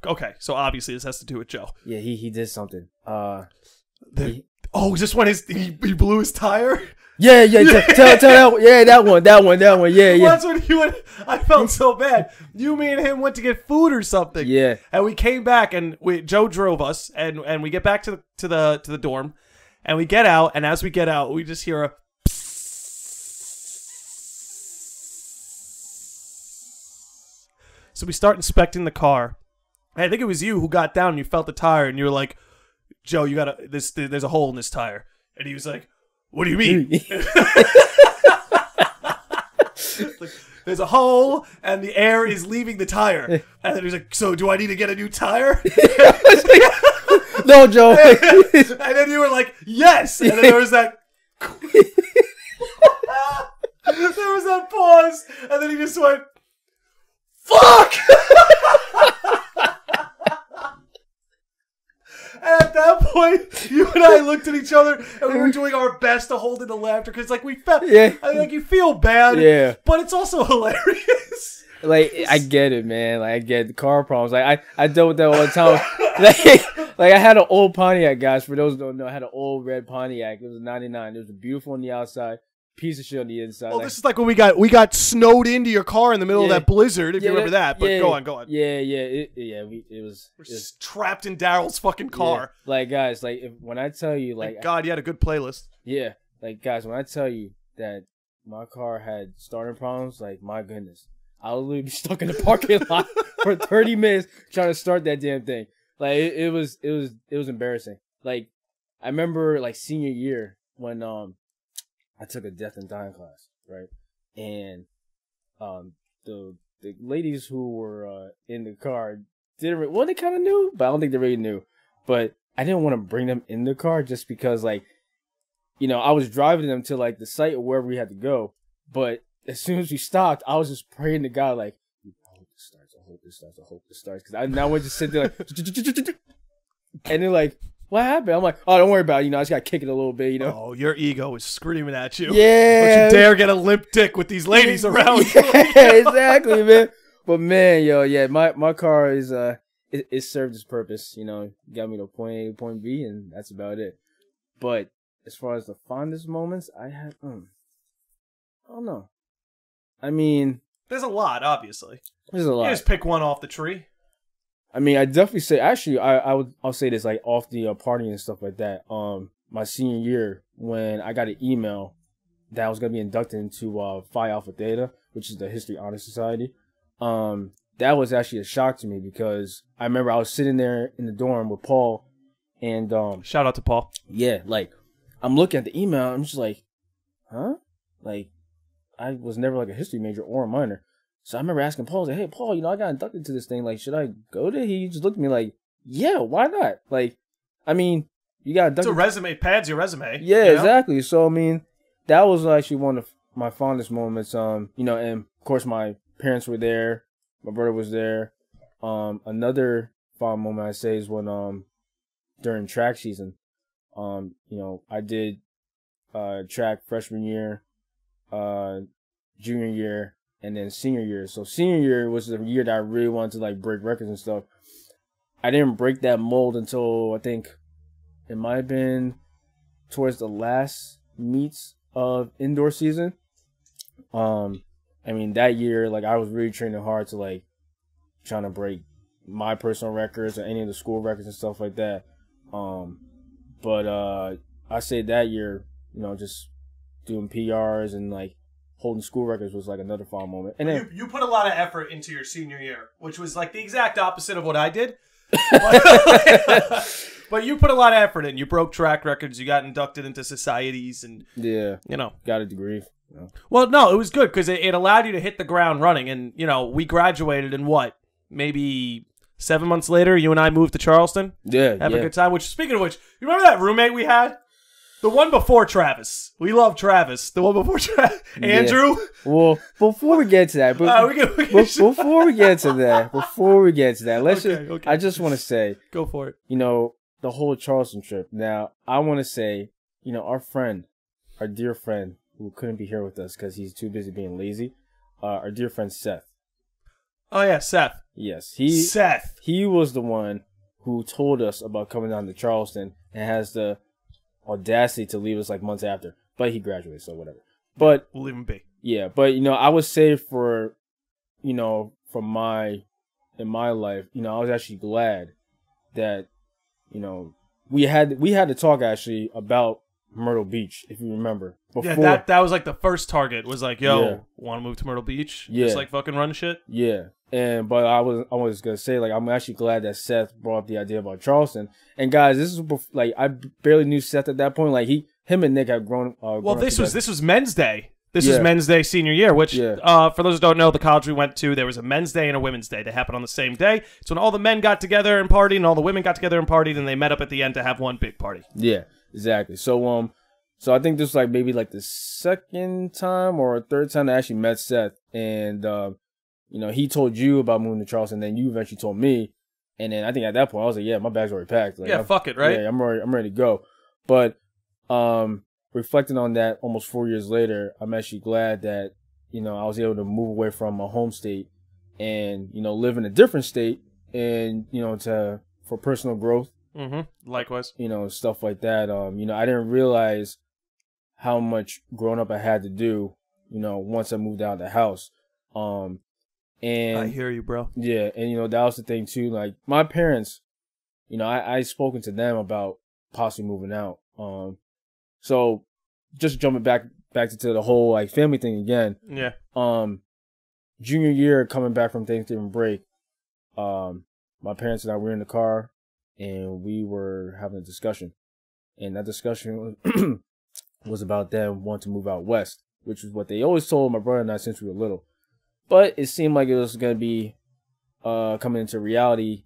S1: Okay, so obviously this has to do with Joe.
S2: Yeah, he did something.
S1: Is this when he blew his tire?
S2: Yeah. Tell that one. Yeah, that one. Yeah.
S1: That's when you went. I felt so bad. You, me, and him went to get food or something.
S2: Yeah.
S1: And we came back, and Joe drove us, and we get back to the dorm, and we get out, and as we get out, we just hear a. So we start inspecting the car. I think it was you who got down and you felt the tire, and you were like, Joe, there's a hole in this tire. And he was like, what do you mean? Like, there's a hole and the air is leaving the tire. And then he was like, so do I need to get a new tire?
S2: No, Joe.
S1: And then you were like, yes. And then there was that pause. And then he just went, fuck! And at that point, you and I looked at each other, and we were doing our best to hold in the laughter because, like, we felt, you feel bad, but it's also hilarious.
S2: Like, I get it, man. Like, I get the car problems. Like, I dealt with that all the time. like I had an old Pontiac, guys. For those who don't know, I had an old red Pontiac. It was a '99. It was beautiful on the outside. Piece of shit on the inside.
S1: Well, this is like when we got snowed into your car in the middle of that blizzard, if you remember that. But go on.
S2: Yeah. It was
S1: trapped in Daryl's fucking car.
S2: Yeah. Like, guys, like when I tell you, like,
S1: thank God, you had a good playlist.
S2: Yeah, like, guys, when I tell you that my car had starting problems, like, my goodness, I would literally be stuck in the parking lot for 30 minutes trying to start that damn thing. Like, it was embarrassing. Like, I remember like senior year when I took a death and dying class, right? And the ladies who were in the car didn't well, they kind of knew, but I don't think they really knew. But I didn't want to bring them in the car just because, like, you know, I was driving them to like the site or wherever we had to go. But as soon as we stopped, I was just praying to God, like, I hope this starts, I hope this starts, I hope this starts. Because I now would just sit there like, and they're like, what happened? I'm like, oh, don't worry about it. You know, I just got to kick it a little bit, you know?
S1: Oh, your ego is screaming at you.
S2: Yeah.
S1: Don't you dare get a limp dick with these ladies around.
S2: Yeah, exactly, man. But man, yo, yeah, my car is, it served its purpose, you know, got me to point A to point B, and that's about it. But as far as the fondest moments, I had, I don't know. I mean,
S1: there's a lot, obviously.
S2: There's a lot.
S1: You just pick one off the tree.
S2: I mean, I definitely say, actually, I'll say this, like, off the party and stuff like that. My senior year, when I got an email that I was going to be inducted into Phi Alpha Theta, which is the History Honor Society, that was actually a shock to me because I remember I was sitting there in the dorm with Paul, and
S1: shout out to Paul.
S2: Yeah, like, I'm looking at the email, I'm just like, huh? Like, I was never like a history major or a minor. So I remember asking Paul, like, hey, Paul, you know, I got inducted to this thing. Like, should I go to it? He just looked at me like, yeah, why not? Like, I mean, you got inducted.
S1: It's a resume. Pads your resume.
S2: Yeah,
S1: you know?
S2: Exactly. So, I mean, that was actually one of my fondest moments. You know, and of course my parents were there. My brother was there. Another fond moment I say is when, during track season, you know, I did, track freshman year, junior year, and then senior year. So senior year was the year that I really wanted to like break records and stuff. I didn't break that mold until I think it might have been towards the last meets of indoor season. I mean, that year, like, I was really training hard to like trying to break my personal records or any of the school records and stuff like that. But I say that year, you know, just doing PRs and like holding school records was like another fun moment. And then
S1: you put a lot of effort into your senior year, which was like the exact opposite of what I did. But you put a lot of effort in. You broke track records. You got inducted into societies, and
S2: yeah,
S1: you know,
S2: got a degree. Yeah.
S1: Well, no, it was good because it allowed you to hit the ground running. And you know, we graduated in what, maybe 7 months later. You and I moved to Charleston.
S2: Yeah,
S1: have a good time. Which, speaking of which, you remember that roommate we had? The one before Travis. We love Travis. The one before Travis. Andrew?
S2: Yeah. Well, before we get to that, before we get to that, let's okay. I just want to say.
S1: Go for it.
S2: You know, the whole Charleston trip. Now, I want to say, you know, our dear friend, who couldn't be here with us because he's too busy being lazy, our dear friend Seth.
S1: Oh, yeah, Seth.
S2: Yes.
S1: Seth.
S2: He was the one who told us about coming down to Charleston and has the audacity to leave us like months after, but he graduated, so whatever. But
S1: we'll leave him be.
S2: Yeah, but you know, I would say for, you know, in my life, you know, I was actually glad that, you know, we had to talk actually about Myrtle Beach, if you remember. Before,
S1: yeah, that was like the first target was like, yo, want to move to Myrtle Beach?
S2: Yeah,
S1: just like fucking run shit.
S2: Yeah. But I was gonna say, like, I'm actually glad that Seth brought up the idea about Charleston. And guys, this is like, I barely knew Seth at that point. Like him and Nick had grown.
S1: Well, this was Men's Day. This was Men's Day senior year. Which, for those who don't know, the college we went to, there was a Men's Day and a Women's Day. They happened on the same day. So when all the men got together and partied, and all the women got together and partied, and they met up at the end to have one big party.
S2: Yeah, exactly. So so I think this was like maybe like the second time or third time I actually met Seth, and you know, he told you about moving to Charleston, then you eventually told me, and then I think at that point I was like, yeah, my bag's already packed. Like,
S1: yeah, fuck it, right?
S2: Yeah, I'm ready to go. But reflecting on that almost 4 years later, I'm actually glad that, you know, I was able to move away from my home state and, you know, live in a different state and, you know, for personal growth.
S1: Mm-hmm. Likewise.
S2: You know, stuff like that. You know, I didn't realize how much growing up I had to do, you know, once I moved out of the house. And
S1: I hear you, bro.
S2: Yeah, and you know, that was the thing too. Like my parents, you know, I spoken to them about possibly moving out. So just jumping back to the whole like family thing again.
S1: Yeah.
S2: Junior year coming back from Thanksgiving break, my parents and I were in the car and we were having a discussion. And that discussion was about them wanting to move out west, which is what they always told my brother and I since we were little. But it seemed like it was going to be coming into reality,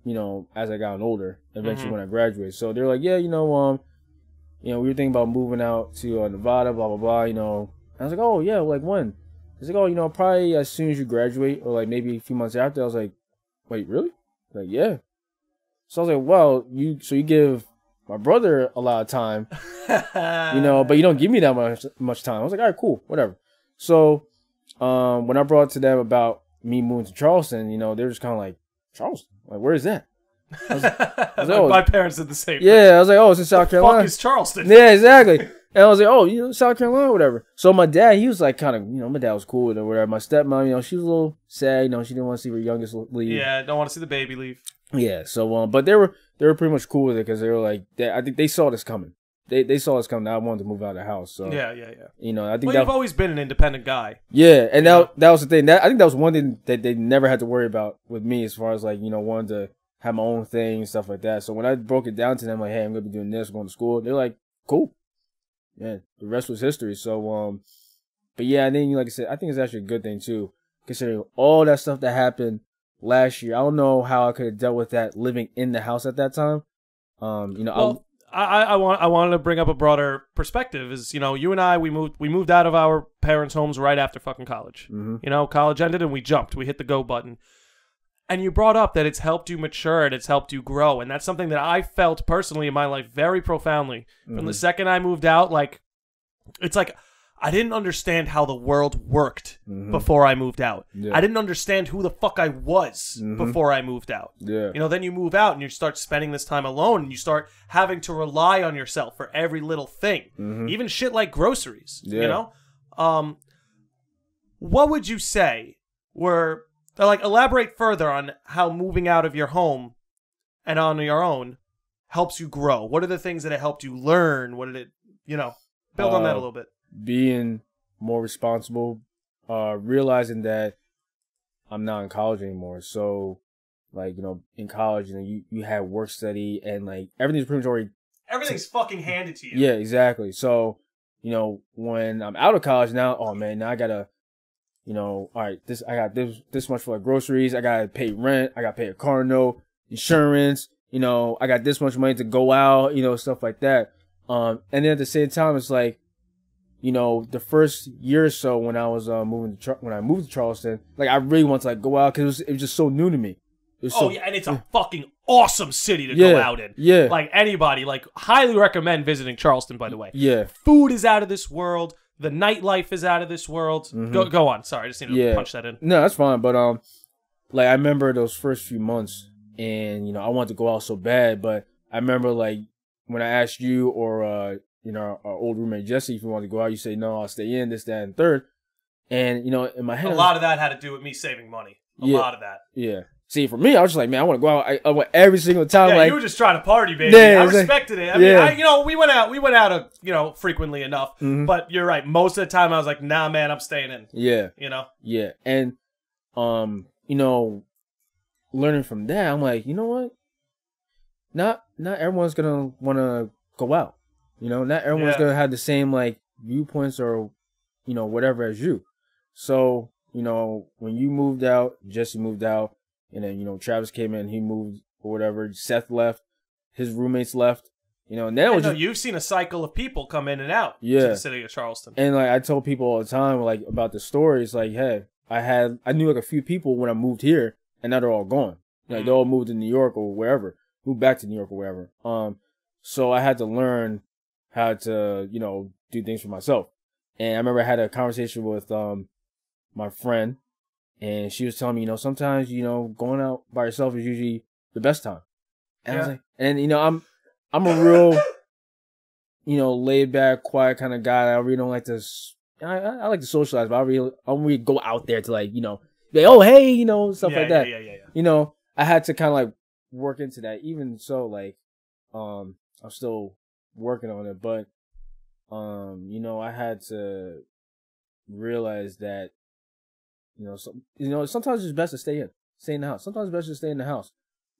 S2: you know, as I got older, eventually when I graduated. So they're like, yeah, you know, we were thinking about moving out to Nevada, blah, blah, blah, you know. I was like, oh, yeah, like when? He's like, oh, you know, probably as soon as you graduate or like maybe a few months after. I was like, wait, really? Like, yeah. So I was like, well, you give my brother a lot of time, you know, but you don't give me that much time. I was like, all right, cool, whatever. So when I brought to them about me moving to Charleston, you know, they were just kind of like, Charleston? Like, where is that? I was like, oh,
S1: my parents did the same thing.
S2: Yeah, I was like, oh, it's in South Carolina.
S1: Fuck is Charleston?
S2: Yeah, exactly. And I was like, oh, you know, South Carolina, whatever. So my dad, he was like kind of, you know, my dad was cool with it or whatever. My stepmom, you know, she was a little sad, you know, she didn't want to see her youngest leave.
S1: Yeah, don't want to see the baby leave.
S2: Yeah, so, but they were pretty much cool with it because they were like, I think they saw this coming. They saw this coming. I wanted to move out of the house. So
S1: yeah.
S2: You know, I think
S1: you've always been an independent guy.
S2: Yeah, and that was the thing. I think that was one thing that they never had to worry about with me as far as like, you know, wanting to have my own thing and stuff like that. So when I broke it down to them, like, hey, I'm gonna be doing this, going to school, they're like, cool. Yeah, the rest was history. So but yeah, and then like I said, I think it's actually a good thing too, considering all that stuff that happened last year. I don't know how I could have dealt with that living in the house at that time. You know,
S1: well, I wanted to bring up a broader perspective. Is, you know, you and I, we moved out of our parents' homes right after fucking college.
S2: Mm-hmm.
S1: You know, college ended and we jumped. We hit the go button. And you brought up that it's helped you mature and it's helped you grow, and that's something that I felt personally in my life very profoundly. From the second I moved out, like, it's like I didn't understand how the world worked before I moved out. Yeah. I didn't understand who the fuck I was before I moved out.
S2: Yeah.
S1: You know, then you move out and you start spending this time alone and you start having to rely on yourself for every little thing. Even shit like groceries, you know? What would you say were, like, elaborate further on how moving out of your home and on your own helps you grow? What are the things that it helped you learn? What did it, you know, build on that a little bit?
S2: Being more responsible, realizing that I'm not in college anymore. So, like, you know, in college, you know, you have work study and like everything's pretty much already.
S1: Everything's fucking handed to you.
S2: Yeah, exactly. So, you know, when I'm out of college now, oh man, now I gotta, you know, all right, I got this much for like groceries. I gotta pay rent. I gotta pay a car note, insurance. You know, I got this much money to go out. You know, stuff like that. And then at the same time, it's like, you know, the first year or so when I was moved to Charleston, like I really wanted to like go out because it was just so new to me.
S1: Yeah, and it's a fucking awesome city to go out in.
S2: Yeah,
S1: like anybody, like highly recommend visiting Charleston. By the way,
S2: yeah,
S1: food is out of this world. The nightlife is out of this world. Go on. Sorry, I just need to punch that in.
S2: No, that's fine. But like I remember those first few months, and you know I wanted to go out so bad, but I remember like when I asked you or you know, our old roommate Jesse, if you want to go out, you say, no, I'll stay in, this, that, and third. And, you know, in my head...
S1: A lot of that had to do with me saving money. A lot of that.
S2: Yeah. See, for me, I was just like, man, I want to go out. I went every single time.
S1: Yeah,
S2: like,
S1: you were just trying to party, baby.
S2: Yeah,
S1: I respected it. I mean, you know, we went out, you know, frequently enough. But you're right. Most of the time, I was like, nah, man, I'm staying in.
S2: Yeah.
S1: You know?
S2: Yeah. And, you know, learning from that, I'm like, you know what? Not everyone's going to want to go out. You know, not everyone's going to have the same, like, viewpoints or, you know, whatever as you. So, you know, when you moved out, Jesse moved out, and then, you know, Travis came in, he moved or whatever, Seth left, his roommates left, you know, and then
S1: you've seen a cycle of people come in and out to the city of Charleston.
S2: And, like, I told people all the time, like, about the stories, like, hey, I knew, like, a few people when I moved here, and now they're all gone. Like, they all moved to New York or wherever, moved back to New York or wherever. So I had to learn how to, you know, do things for myself. And I remember I had a conversation with my friend, and she was telling me, you know, sometimes, you know, going out by yourself is usually the best time. And I was like, and you know, I'm a real, you know, laid back, quiet kind of guy. I really don't like to. I like to socialize, but I don't really go out there to like, you know, be like, oh hey, you know, stuff like that.
S1: Yeah.
S2: You know, I had to kind of like work into that. Even so, like, I'm still working on it, but you know, I had to realize that, you know, sometimes it's best to stay in the house. Sometimes it's best to stay in the house,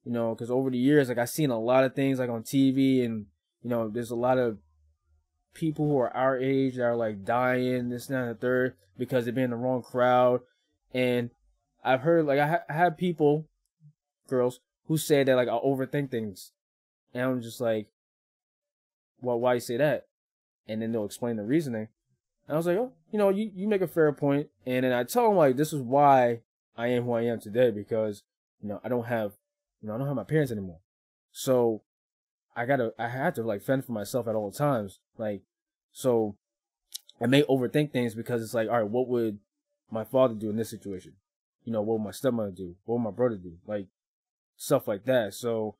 S2: you know, because over the years, like I've seen a lot of things like on TV and there's a lot of people who are our age that are like dying, this, that, and the third, because they've been in the wrong crowd. And I've heard, like, I have people, girls, who say that, like, I overthink things. And I'm just like, well, why you say that? And then they'll explain the reasoning. And I was like, oh, you make a fair point. And then I tell them, like, this is why I am who I am today, because, I don't have my parents anymore. So I had to like fend for myself at all times. Like, so I may overthink things because it's like, all right, what would my father do in this situation? What would my stepmother do? What would my brother do? Like, stuff like that. So,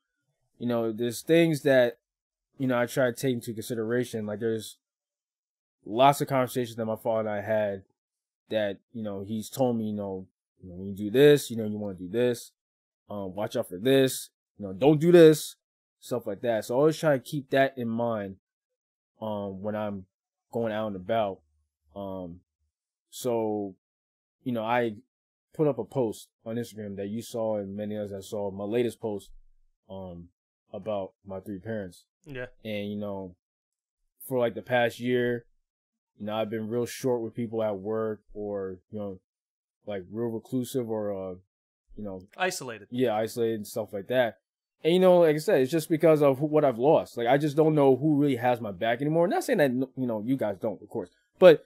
S2: there's things that, I try to take into consideration. Like, there's lots of conversations that my father and I had that, he's told me, when you do this, you want to do this. Watch out for this. Don't do this. Stuff like that. So I always try to keep that in mind, when I'm going out and about. So, I put up a post on Instagram that you saw and many others I saw, my latest post, about my 3 parents.
S1: Yeah.
S2: And, for like the past year, I've been real short with people at work, or, like real reclusive, or,
S1: isolated.
S2: Yeah, isolated and stuff like that. And, like I said, it's just because of what I've lost. Like, I just don't know who really has my back anymore. Not saying that, you guys don't, of course. But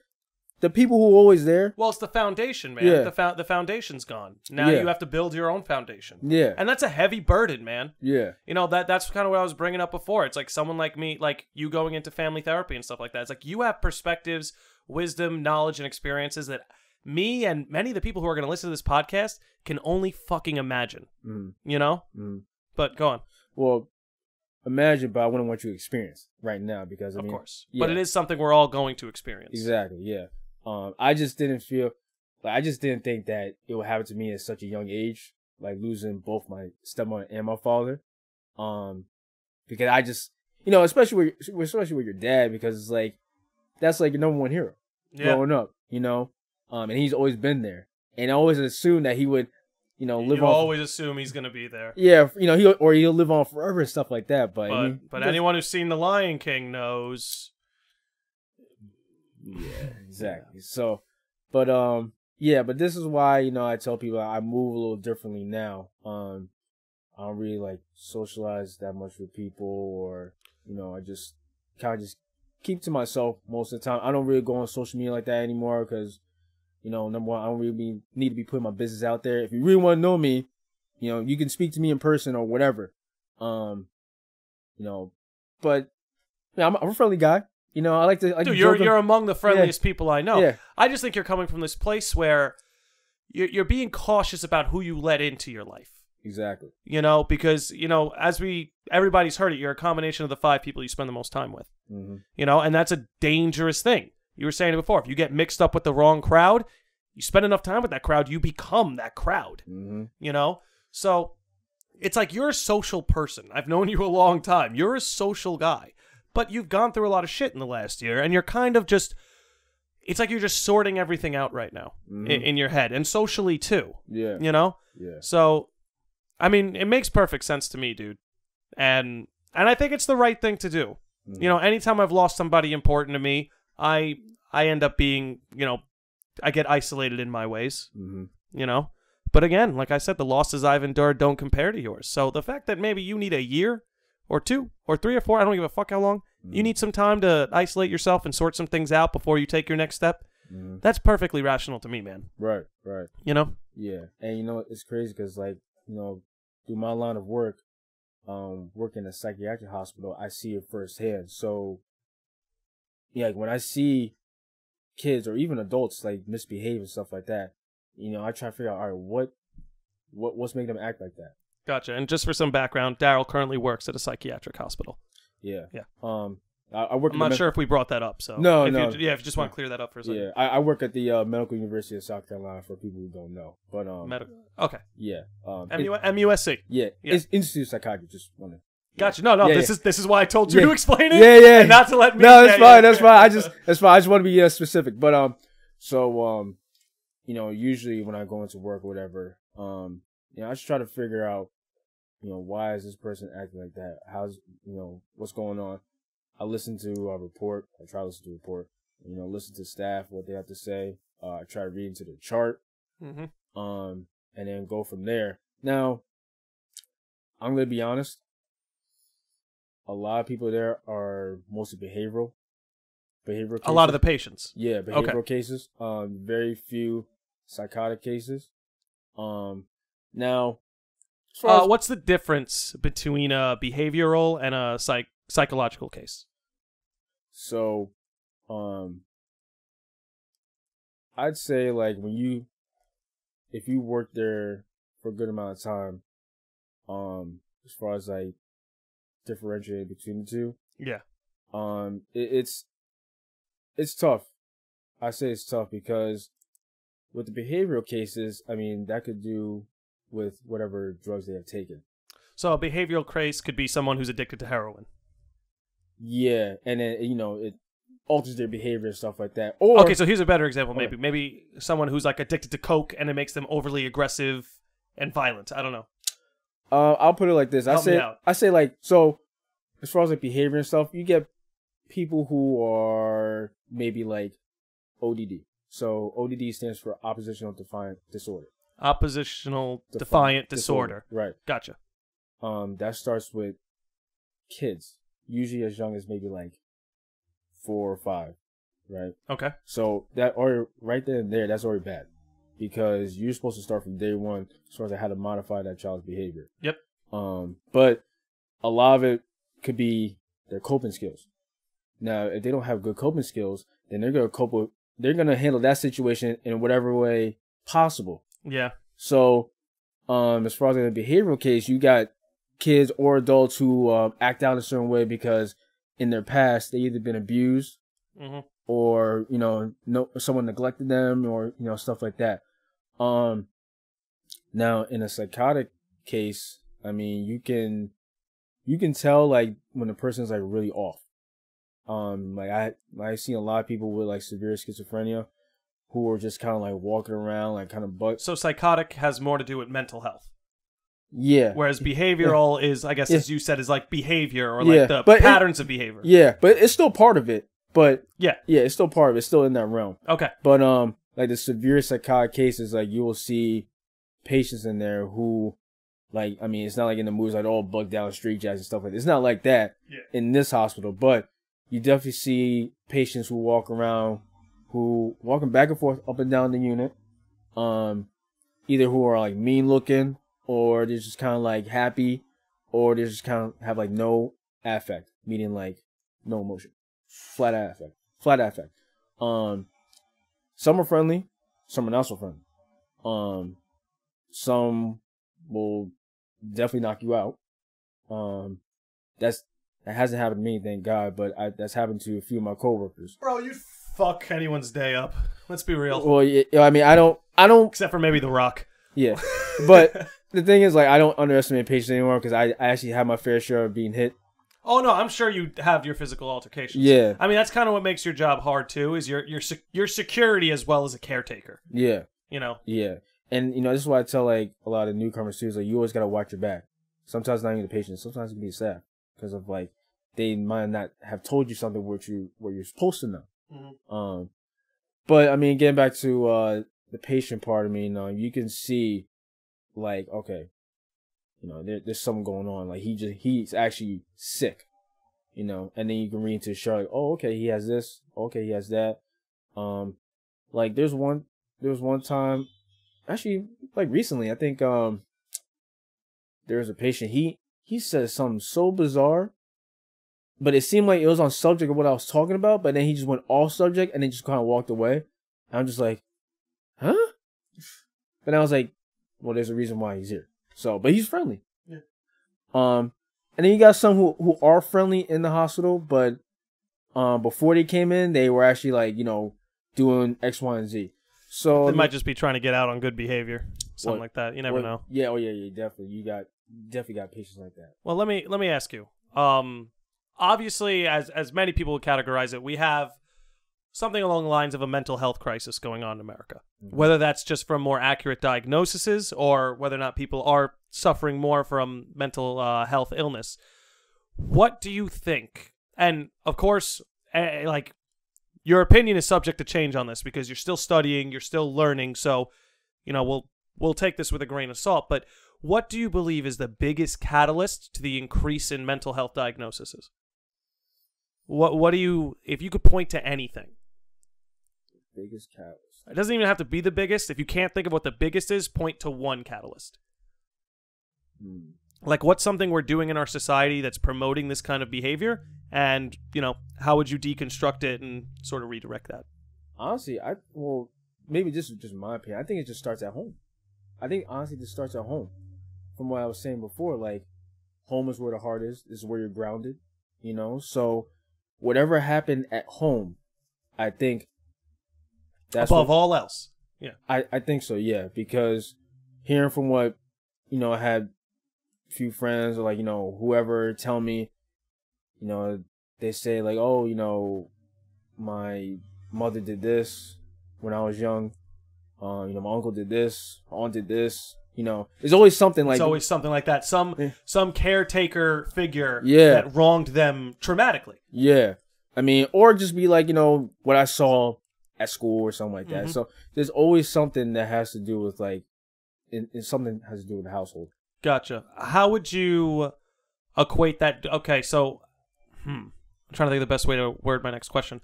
S2: the people who are always there.
S1: Well, it's the foundation, man.
S2: Yeah.
S1: The foundation's gone. Now you have to build your own foundation.
S2: Yeah.
S1: And that's a heavy burden, man.
S2: Yeah.
S1: That's kind of what I was bringing up before. It's like someone like me, like you going into family therapy and stuff like that. It's like you have perspectives, wisdom, knowledge, and experiences that me and many of the people who are going to listen to this podcast can only fucking imagine. But go on.
S2: Well, imagine, but I wouldn't want you to experience right now, because
S1: of course.
S2: Yeah.
S1: But it is something we're all going to experience.
S2: Exactly. Yeah. I just didn't think that it would happen to me at such a young age, like losing both my stepmother and my father. Because I just, especially with your dad, because it's like, that's like your number one hero growing up, and he's always been there. And I always assumed that he would, live on.
S1: You always assume he's going to be there.
S2: Yeah, he'll live on forever and stuff like that.
S1: But anyone who's seen The Lion King knows.
S2: Yeah, exactly. So, but but this is why, I tell people I move a little differently now. I don't really like socialize that much with people, or, I just kind of just keep to myself most of the time. I don't really go on social media like that anymore, because, number one, I don't really need to be putting my business out there. If you really want to know me, you can speak to me in person or whatever. But I'm a friendly guy. I like to.
S1: Dude, you're among the friendliest people I know.
S2: Yeah.
S1: I just think you're coming from this place where you're being cautious about who you let into your life.
S2: Exactly.
S1: Because everybody's heard it. You're a combination of the 5 people you spend the most time with.
S2: Mm-hmm.
S1: And that's a dangerous thing. You were saying it before. If you get mixed up with the wrong crowd, you spend enough time with that crowd, you become that crowd.
S2: Mm-hmm.
S1: So it's like you're a social person. I've known you a long time. You're a social guy. But you've gone through a lot of shit in the last year, and you're kind of just, it's like you're just sorting everything out right now in your head, and socially too.
S2: Yeah.
S1: Yeah. So, I mean, it makes perfect sense to me, dude. And I think it's the right thing to do. Mm-hmm. Anytime I've lost somebody important to me, I end up being, I get isolated in my ways, But again, like I said, the losses I've endured don't compare to yours. So the fact that maybe you need a year or 2 or 3 or 4, I don't give a fuck how long, you need some time to isolate yourself and sort some things out before you take your next step, that's perfectly rational to me, man.
S2: Right. Yeah. And, it's crazy because, like, through my line of work, working in a psychiatric hospital, I see it firsthand. So, yeah, like when I see kids or even adults like misbehave and stuff like that, I try to figure out, all right, what's making them act like that?
S1: Gotcha. And just for some background, Daryl currently works at a psychiatric hospital.
S2: Yeah.
S1: Yeah.
S2: I work.
S1: I'm not sure if we brought that up. So
S2: no.
S1: If you just want to clear that up for a second.
S2: Yeah, I work at the Medical University of South Carolina, for people who don't know. But
S1: Okay.
S2: Yeah.
S1: MUSC.
S2: Yeah. It's Institute of Psychiatry. Just want to.
S1: Gotcha. No.
S2: Yeah,
S1: This is why I told you to explain it.
S2: Yeah.
S1: And not to let me.
S2: No, that's fine. That's fine. That's fine. I just want to be specific. But usually when I go into work or whatever, I just try to figure out, why is this person acting like that? How's, what's going on? I listen to a report. I try to listen to a report. You know, listen to staff, what they have to say. I try to read into the chart.
S1: Mm-hmm.
S2: And then go from there. Now, I'm going to be honest. A lot of people there are mostly behavioral cases.
S1: A lot of the patients.
S2: Yeah, behavioral cases. Very few psychotic cases. Now,
S1: what's the difference between a behavioral and a psychological case?
S2: So, I'd say like if you work there for a good amount of time, as far as like differentiate between the two,
S1: yeah,
S2: it's tough. I say it's tough because with the behavioral cases, I mean that could do with whatever drugs they have taken.
S1: So a behavioral case could be someone who's addicted to heroin.
S2: Yeah, and then it alters their behavior and stuff like that. Or
S1: okay, so here's a better example. Maybe someone who's like addicted to coke and it makes them overly aggressive and violent. I don't know.
S2: I'll put it like this. I say like, so as far as like behavior and stuff, you get people who are maybe like ODD. So ODD stands for oppositional defiant disorder.
S1: Oppositional defiant disorder.
S2: Right.
S1: Gotcha.
S2: That starts with kids, usually as young as maybe like 4 or 5, right?
S1: Okay.
S2: So that already right then and there, that's already bad. Because you're supposed to start from day one as far as how to modify that child's behavior.
S1: Yep.
S2: But a lot of it could be their coping skills. Now, if they don't have good coping skills, then they're gonna handle that situation in whatever way possible.
S1: Yeah.
S2: So, as far as in the behavioral case, you got kids or adults who act out a certain way because in their past they either been abused,
S1: mm-hmm.
S2: or someone neglected them, or stuff like that. Now in a psychotic case, I mean you can tell like when a person's like really off. Like I've seen a lot of people with like severe schizophrenia who are just kind of like walking around like kind of bugs.
S1: So psychotic has more to do with mental health.
S2: Yeah.
S1: Whereas behavioral is, I guess, as you said, is like behavior or like the patterns of behavior.
S2: Yeah, but it's still part of it. But
S1: yeah,
S2: it's still part of it. It's still in that realm.
S1: Okay.
S2: But like the severe psychotic cases, like you will see patients in there who, like, I mean, it's not like in the movies like all bugged down street jacks and stuff like that. It's not like that in this hospital. But you definitely see patients who walking back and forth up and down the unit, either who are like mean looking, or they're just kind of like happy, or they just kind of have like no affect, meaning like no emotion. Flat affect. Some are friendly, some are not so friendly. Some will definitely knock you out. That hasn't happened to me, thank God, but that's happened to a few of my coworkers.
S1: Bro, you'd fuck anyone's day up. Let's be real.
S2: Well, yeah, I mean, I don't.
S1: Except for maybe The Rock.
S2: Yeah, but the thing is, like, I don't underestimate patients anymore because I actually have my fair share of being hit.
S1: Oh no, I'm sure you have your physical altercations.
S2: Yeah,
S1: I mean that's kind of what makes your job hard too, is your security as well as a caretaker.
S2: Yeah,
S1: Yeah,
S2: and this is why I tell like a lot of newcomers too, is like you always gotta watch your back. Sometimes not even the patient, sometimes it can be the staff because of like they might not have told you something what you're supposed to know. Mm-hmm. But I mean, getting back to the patient part, I mean, you can see like okay. There's something going on. Like he's actually sick, and then you can read into the chart like, oh, okay, he has this. Okay, he has that. Like there was one time, actually, like recently, I think, there was a patient. He said something so bizarre, but it seemed like it was on subject of what I was talking about. But then he just went off subject and then just kind of walked away. And I'm just like, huh? And I was like, well, there's a reason why he's here. So, but he's friendly.
S1: Yeah.
S2: And then you got some who are friendly in the hospital, but before they came in, they were actually like, doing X, Y, and Z. So
S1: they might just be trying to get out on good behavior, something like that. You never know.
S2: Yeah. Oh, yeah. Definitely. You definitely got patients like that.
S1: Well, let me ask you. Obviously, as many people would categorize it, we have something along the lines of a mental health crisis going on in America. Mm-hmm. Whether that's just from more accurate diagnoses or whether or not people are suffering more from mental health illness. What do you think and of course, like, your opinion is subject to change on this because you're still studying, you're still learning. So, we'll take this with a grain of salt. But what do you believe is the biggest catalyst to the increase in mental health diagnoses? What do you, if you could point to anything?
S2: Biggest catalyst.
S1: It doesn't even have to be the biggest. If you can't think of what the biggest is, point to one catalyst. Like, what's something we're doing in our society that's promoting this kind of behavior? And, how would you deconstruct it and sort of redirect that?
S2: Honestly, maybe this is just my opinion. I think it just starts at home. I think, honestly, this starts at home. From what I was saying before, like, home is where the heart is. This is where you're grounded, So, whatever happened at home, I think that's
S1: above all else. Yeah.
S2: I think so, yeah. Because hearing from what, I had a few friends or, like, whoever tell me, they say, like, oh, my mother did this when I was young. My uncle did this, my aunt did this. There's always something like...
S1: It's always something like that. Some caretaker figure
S2: yeah.
S1: that wronged them traumatically.
S2: Yeah. I mean, or just be like, what I saw at school or something like that. So there's always something that has to do with, like, something has to do with the household. Gotcha.
S1: How would you equate that? Okay, so I'm trying to think of the best way to word my next question.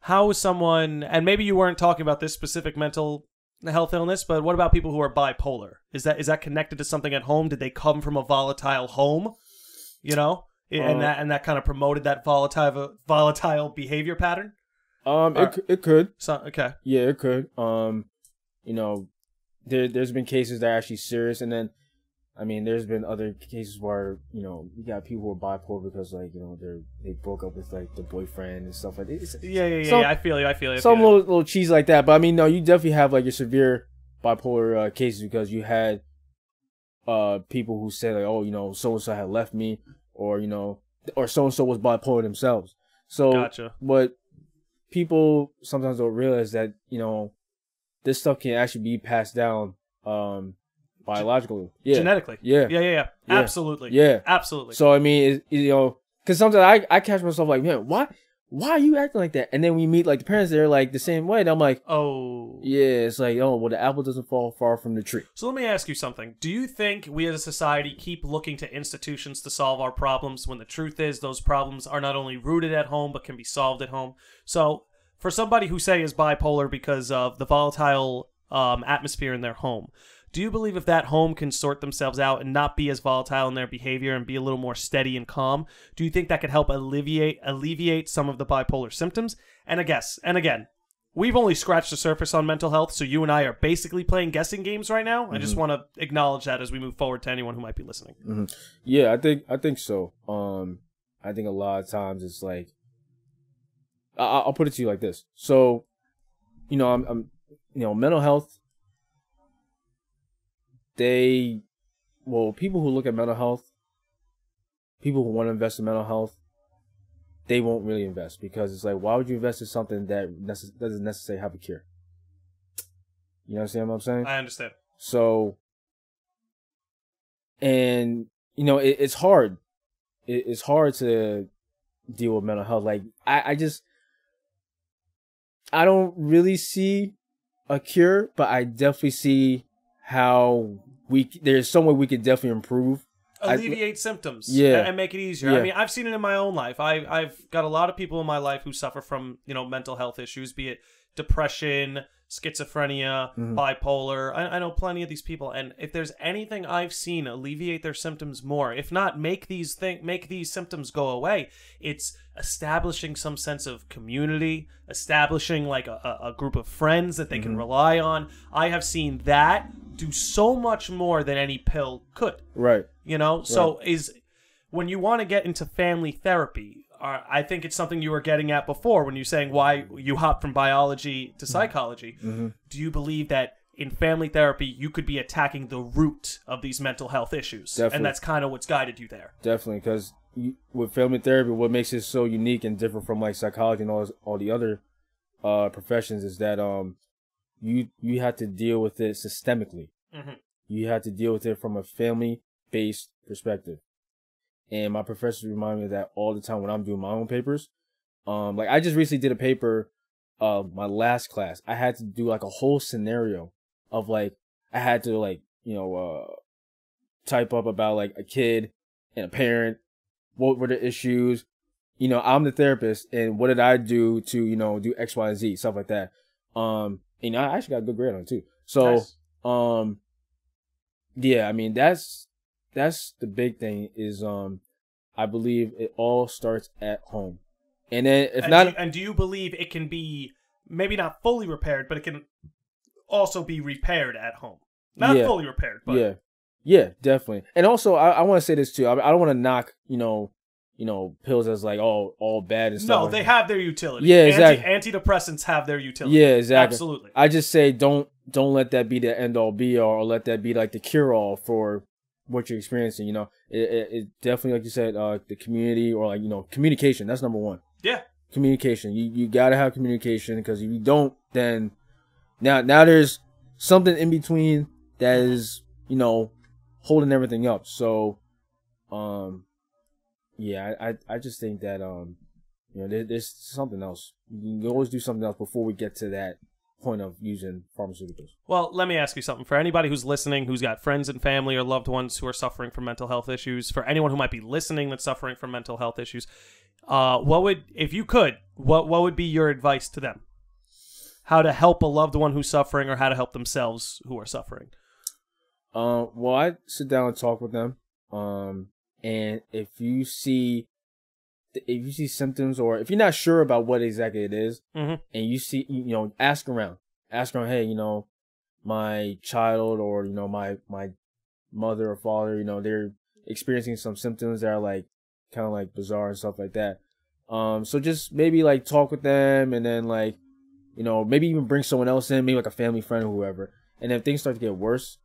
S1: How is someone, and maybe you weren't talking about this specific mental health illness, but what about people who are bipolar? Is that connected to something at home? Did they come from a volatile home? And that kind of promoted that volatile behavior pattern?
S2: It could.
S1: So, okay.
S2: Yeah, it could. There's been cases that are actually serious, and then, I mean, there's been other cases where, you got people who are bipolar because, like, they broke up with, like, their boyfriend and stuff like that.
S1: Yeah, I feel you.
S2: Some little cheese like that, but I mean, no, you definitely have, like, your severe bipolar cases because you had people who said, like, oh, so-and-so had left me, or, or so-and-so was bipolar themselves. So,
S1: gotcha.
S2: What people sometimes don't realize that, this stuff can actually be passed down, biologically,
S1: genetically,
S2: yeah,
S1: absolutely, absolutely.
S2: So I mean, because sometimes I catch myself like, man, why are you acting like that? And then we meet like the parents, they're like the same way, and I'm like,
S1: oh,
S2: yeah, it's like, oh, well, the apple doesn't fall far from the tree.
S1: So let me ask you something. Do you think we as a society keep looking to institutions to solve our problems when the truth is those problems are not only rooted at home but can be solved at home? So for somebody who say is bipolar because of the volatile atmosphere in their home, do you believe if that home can sort themselves out and not be as volatile in their behavior and be a little more steady and calm, do you think that could help alleviate some of the bipolar symptoms? And again, we've only scratched the surface on mental health, so you and I are basically playing guessing games right now. I just want to acknowledge that as we move forward to anyone who might be listening.
S2: Yeah, I think so. I think a lot of times it's like, I'll put it to you like this. So, I'm mental health. People who look at mental health, people who want to invest in mental health, they won't really invest because it's like, why would you invest in something that doesn't necessarily have a cure? You understand what I'm saying?
S1: I understand.
S2: So, and, it's hard. It's hard to deal with mental health. Like, I don't really see a cure, but I definitely see how there's some way we could definitely improve,
S1: alleviate symptoms,
S2: yeah,
S1: and make it easier.
S2: Yeah.
S1: I mean, I've seen it in my own life. I've got a lot of people in my life who suffer from mental health issues, be it depression, schizophrenia, bipolar. I know plenty of these people, and if there's anything I've seen alleviate their symptoms more, if not make these symptoms go away, it's establishing some sense of community, establishing like a group of friends that they can rely on. I have seen that do so much more than any pill could.
S2: Right.
S1: So when you want to get into family therapy, I think it's something you were getting at before when you're saying why you hop from biology to psychology. Do you believe that in family therapy you could be attacking the root of these mental health issues?
S2: Definitely.
S1: And that's kind of what's guided you there.
S2: Definitely, because with family therapy, what makes it so unique and different from like psychology and all the other professions is that you have to deal with it systemically. You have to deal with it from a family-based perspective. and my professors remind me of that all the time when I'm doing my own papers. Like I just recently did a paper my last class. I had to do like a whole scenario of like I had to like, type up about like a kid and a parent, what were the issues, I'm the therapist, and what did I do to, do X, Y, and Z, stuff like that. And I actually got a good grade on it too. So, nice. Yeah, I mean, that's the big thing is, I believe it all starts at home. And then
S1: do you believe it can be maybe not fully repaired, but it can also be repaired at home? Not fully repaired, but
S2: yeah, definitely. And also, I want to say this too. I don't want to knock, pills as like all bad and stuff.
S1: No, they have their utility.
S2: Yeah, exactly.
S1: Antidepressants have their utility.
S2: Yeah, exactly.
S1: Absolutely.
S2: I just say don't let that be the end all be all, or let that be like the cure all for what you're experiencing. It definitely, like you said, the community or like communication. That's number one.
S1: Yeah.
S2: Communication. You gotta have communication, because if you don't, then now there's something in between that is holding everything up. So, yeah, I just think that there's something else. You can always do something else before we get to that point of using pharmaceuticals.
S1: Well, let me ask you something. For anybody who's listening, who's got friends and family or loved ones who are suffering from mental health issues, for anyone who might be listening that's suffering from mental health issues, what would be your advice to them? How to help a loved one who's suffering, or how to help themselves who are suffering?
S2: Well, I sit down and talk with them. And if you see symptoms, or if you're not sure about what exactly it is,
S1: mm-hmm.
S2: and you see, ask around, hey, my child, or, my mother or father, they're experiencing some symptoms that are like kind of like bizarre and stuff like that. So just maybe like talk with them, and then like, maybe even bring someone else in, maybe like a family friend or whoever. And if things start to get worse,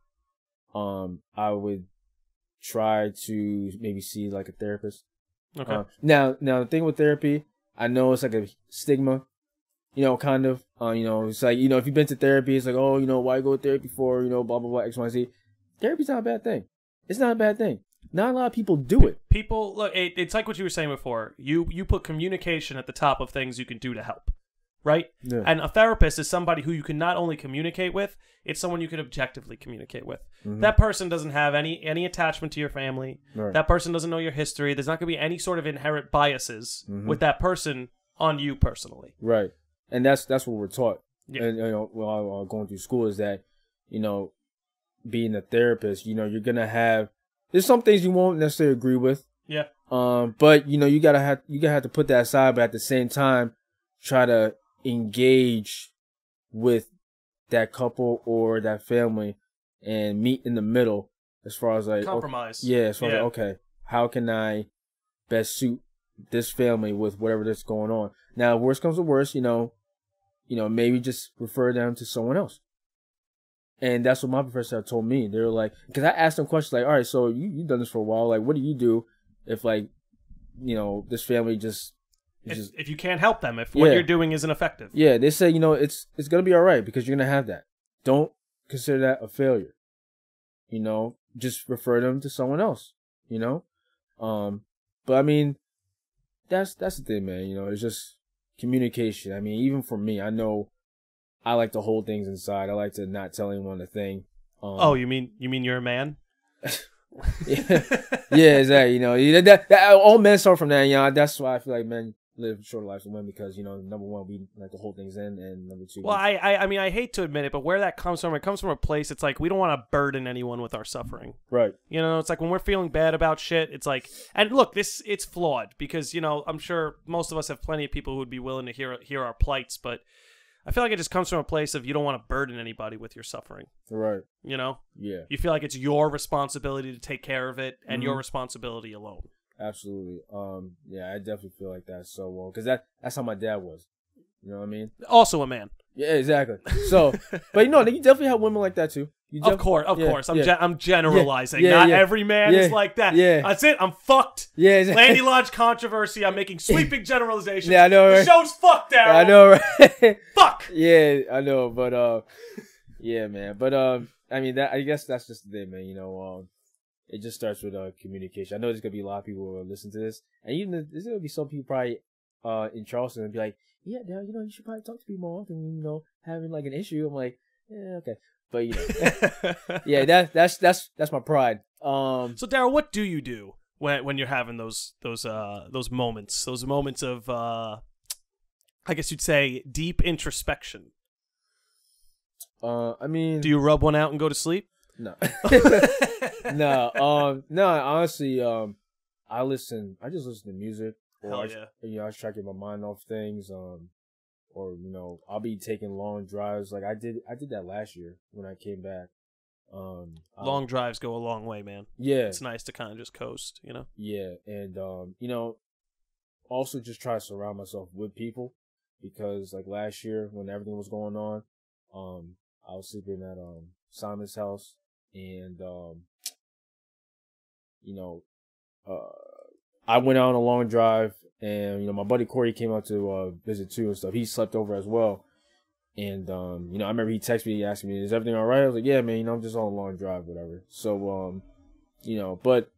S2: I would try to maybe see like a therapist.
S1: Okay.
S2: Now the thing with therapy, I know it's like a stigma, kind of. It's like, if you've been to therapy, it's like, oh, why go to therapy for, blah blah blah, X, Y, Z. Therapy's not a bad thing. It's not a bad thing. Not a lot of people do it.
S1: People look. It's like what you were saying before. You put communication at the top of things you can do to help. Right?
S2: Yeah.
S1: And a therapist is somebody who you can not only communicate with, it's someone you can objectively communicate with.
S2: Mm-hmm.
S1: That person doesn't have any attachment to your family.
S2: Right.
S1: That person doesn't know your history. There's not going to be any sort of inherent biases
S2: mm-hmm.
S1: with that person on you personally.
S2: Right. And that's what we're taught.
S1: Yeah.
S2: And, while going through school, is that, being a therapist, you're going to have, there's some things you won't necessarily agree with.
S1: Yeah.
S2: But, you gotta have to put that aside, but at the same time, try to engage with that couple or that family and meet in the middle, as far as like
S1: compromise.
S2: As far as like, okay, how can I best suit this family with whatever that's going on? Now, worst comes to worst, maybe just refer them to someone else. And that's what my professor told me. They were like, because I asked them questions like, all right, so you've done this for a while. Like, what do you do if like, this family just
S1: if you can't help them, if what you're doing isn't effective.
S2: Yeah, they say, it's going to be all right, because you're going to have that. Don't consider that a failure. Just refer them to someone else, But I mean, that's the thing, man. It's just communication. I mean, even for me, I know I like to hold things inside. I like to not tell anyone a thing.
S1: You mean you're a man?
S2: yeah, exactly. That all men start from that. That's why I feel like men live shorter lives than women, because number one, we like to hold things in, and number two,
S1: well, I mean, I hate to admit it, but where that comes from, it comes from a place. It's like we don't want to burden anyone with our suffering,
S2: right?
S1: It's like when we're feeling bad about shit, it's like, and look, it's flawed, because I'm sure most of us have plenty of people who would be willing to hear our plights, but I feel like it just comes from a place of you don't want to burden anybody with your suffering.
S2: Right.
S1: Yeah.
S2: You
S1: feel like it's your responsibility to take care of it, and
S2: mm-hmm.
S1: your responsibility alone.
S2: Absolutely. Yeah, I definitely feel like that so well, because that's how my dad was. You know what I mean?
S1: Also a man.
S2: Yeah, exactly. So, but you definitely have women like that too.
S1: Of course. I'm generalizing. Not every man is like that.
S2: Yeah.
S1: That's it. I'm fucked.
S2: Yeah, exactly.
S1: Landi Lodge controversy. I'm making sweeping generalizations.
S2: Yeah, I know, right?
S1: The show's fucked, Daryl.
S2: I know, right?
S1: Fuck.
S2: Yeah, I know, but yeah, man. But I mean, I guess that's just the thing, man. it just starts with communication. I know there's gonna be a lot of people who will listen to this, and even there's gonna be some people probably in Charleston and be like, yeah, Daryl, you should probably talk to people more often. Having like an issue. I'm like, yeah, okay, but yeah, that's my pride.
S1: So Daryl, what do you do when you're having those moments of I guess you'd say deep introspection?
S2: I mean,
S1: do you rub one out and go to sleep?
S2: No. No, honestly, I just listen to music, or I just try to get my mind off things, or I'll be taking long drives. Like I did that last year when I came back.
S1: Long drives go a long way, man.
S2: Yeah.
S1: It's nice to kind of just coast,
S2: Yeah, and also just try to surround myself with people, because like last year when everything was going on, I was sleeping at Simon's house, and I went out on a long drive, and my buddy Corey came out to visit too and stuff. He slept over as well, and I remember he texted me, he asked me, "Is everything all right?" I was like, "Yeah, man, I'm just on a long drive, whatever." So but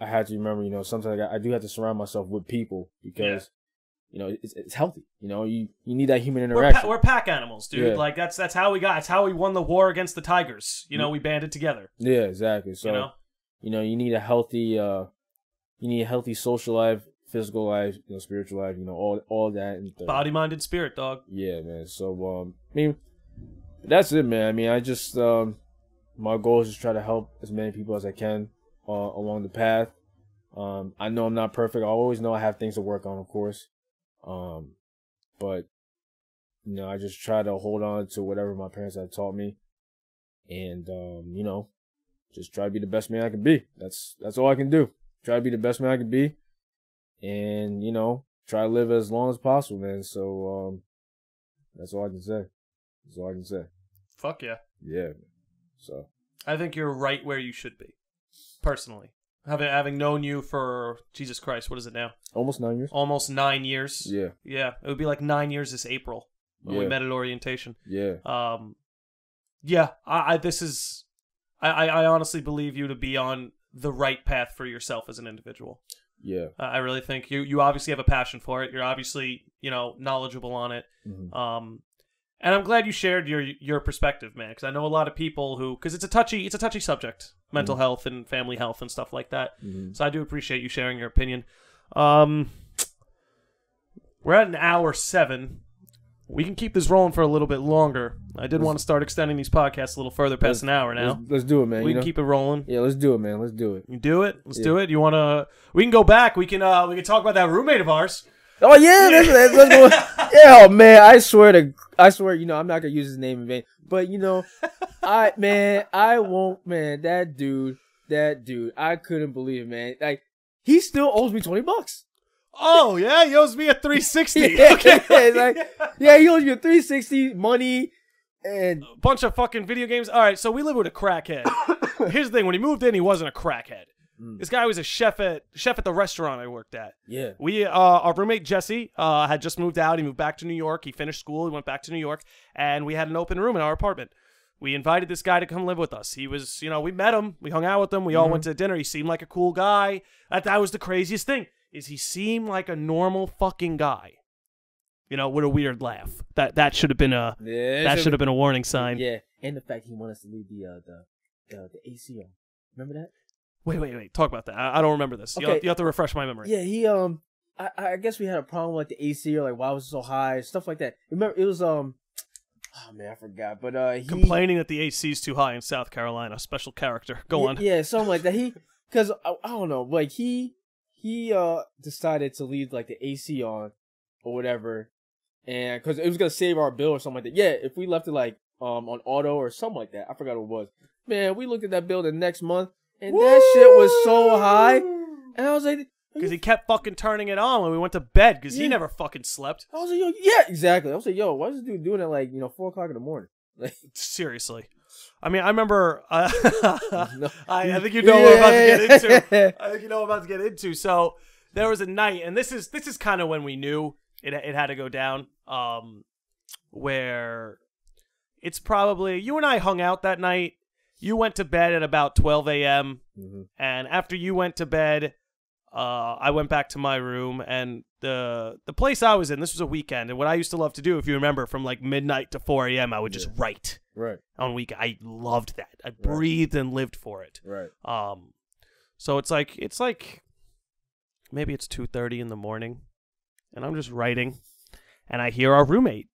S2: I had to remember, sometimes I do have to surround myself with people, because it's healthy. You need that human interaction.
S1: We're pack animals, dude.
S2: Yeah.
S1: Like that's how we got. That's how we won the war against the tigers. We banded together.
S2: Yeah, exactly. So you need a healthy social life, physical life, spiritual life, all that. And
S1: body, mind, and spirit, dog.
S2: Yeah, man. So I mean, that's it, man. I mean, I just my goal is just try to help as many people as I can along the path. I know I'm not perfect. I always know I have things to work on, of course. But I just try to hold on to whatever my parents have taught me, and just try to be the best man I can be. That's all I can do. Try to be the best man I can be, and try to live as long as possible, man. So that's all I can say. That's all I can say.
S1: Fuck yeah.
S2: Yeah. So
S1: I think you're right where you should be, personally. Having known you for, Jesus Christ, what is it now? Almost 9 years. Almost 9 years.
S2: Yeah.
S1: Yeah. It would be like 9 years this April when we met at orientation.
S2: Yeah.
S1: Yeah. I honestly believe you to be on the right path for yourself as an individual.
S2: Yeah.
S1: I really think you obviously have a passion for it. You're obviously, knowledgeable on it.
S2: Mm-hmm.
S1: And I'm glad you shared your perspective, man, because I know a lot of people because it's a touchy subject, mental
S2: mm-hmm.
S1: health and family health and stuff like that.
S2: Mm-hmm.
S1: So I do appreciate you sharing your opinion. We're at an hour 7. We can keep this rolling for a little bit longer. I did want to start extending these podcasts a little further past an hour now.
S2: Let's do it, man.
S1: We can keep it rolling.
S2: Yeah, let's do it, man. Let's do it.
S1: You do it? Let's do it. You want to? We can go back. We can talk about that roommate of ours.
S2: Oh yeah, let's go. Yeah, oh, man. I swear, I'm not gonna use his name in vain. But I won't, man. That dude, I couldn't believe it, man. Like, he still owes me $20.
S1: Oh yeah, he owes me a 360.
S2: Yeah, okay. He owes you a 360, money, and
S1: a bunch of fucking video games. All right, so we live with a crackhead. Here's the thing: when he moved in, he wasn't a crackhead. This guy was a chef at the restaurant I worked at.
S2: Yeah.
S1: Our roommate Jesse had just moved out. He moved back to New York. He finished school. He went back to New York, and we had an open room in our apartment. We invited this guy to come live with us. He was, we met him. We hung out with him. We all went to dinner. He seemed like a cool guy. That was the craziest thing, is he seemed like a normal fucking guy. With a weird laugh. That should have been a warning sign.
S2: Yeah, and the fact he wanted us to leave the AC on. Remember that?
S1: Wait. Talk about that. I don't remember this.
S2: Okay.
S1: You have to refresh my memory.
S2: Yeah, he I guess we had a problem with the AC, or like why was it so high, stuff like that. Remember, it was oh man, I forgot. But he
S1: complaining that the AC is too high in South Carolina. Special character. Go on.
S2: Yeah, something like that. Because I don't know, like he decided to leave like the AC on or whatever, and because it was gonna save our bill or something like that. Yeah, if we left it like on auto or something like that, I forgot what it was. Man, we looked at that bill the next month. And that shit was so high. And I was like...
S1: Because he kept fucking turning it on when we went to bed, because he never fucking slept.
S2: I was like, yo, yeah, exactly. I was like, yo, why is this dude doing it like, 4 o'clock in the morning? Like,
S1: seriously. I mean, I remember... I think you know what I'm about to get into. I think you know what I'm about to get into. So, there was a night, and this is kind of when we knew it had to go down, where it's probably... You and I hung out that night. You went to bed at about 12 a.m. And after you went to bed, I went back to my room, and the place I was in, this was a weekend, and what I used to love to do, if you remember, from like midnight to 4 a.m., I would just write.
S2: Right.
S1: On weekend. I loved that. I breathed and lived for it.
S2: Right.
S1: So it's like maybe it's 2:30 in the morning, and I'm just writing, and I hear our roommate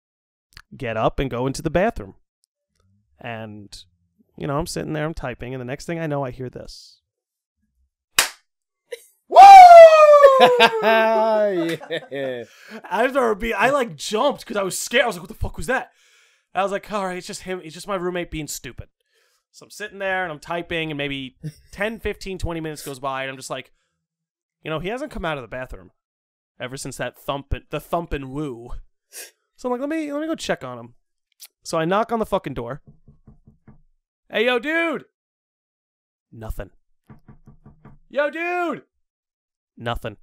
S1: get up and go into the bathroom. And, you know, I'm sitting there, I'm typing, and the next thing I know, I hear this. Woo!
S2: Yeah.
S1: I like jumped because I was scared. I was like, what the fuck was that? And I was like, all right, it's just him. It's just my roommate being stupid. So I'm sitting there and I'm typing, and maybe 10, 15, 20 minutes goes by, and I'm just like, you know, he hasn't come out of the bathroom ever since the thump and woo. So I'm like, let me go check on him. So I knock on the fucking door. Hey, yo, dude. Nothing. Yo, dude. Nothing.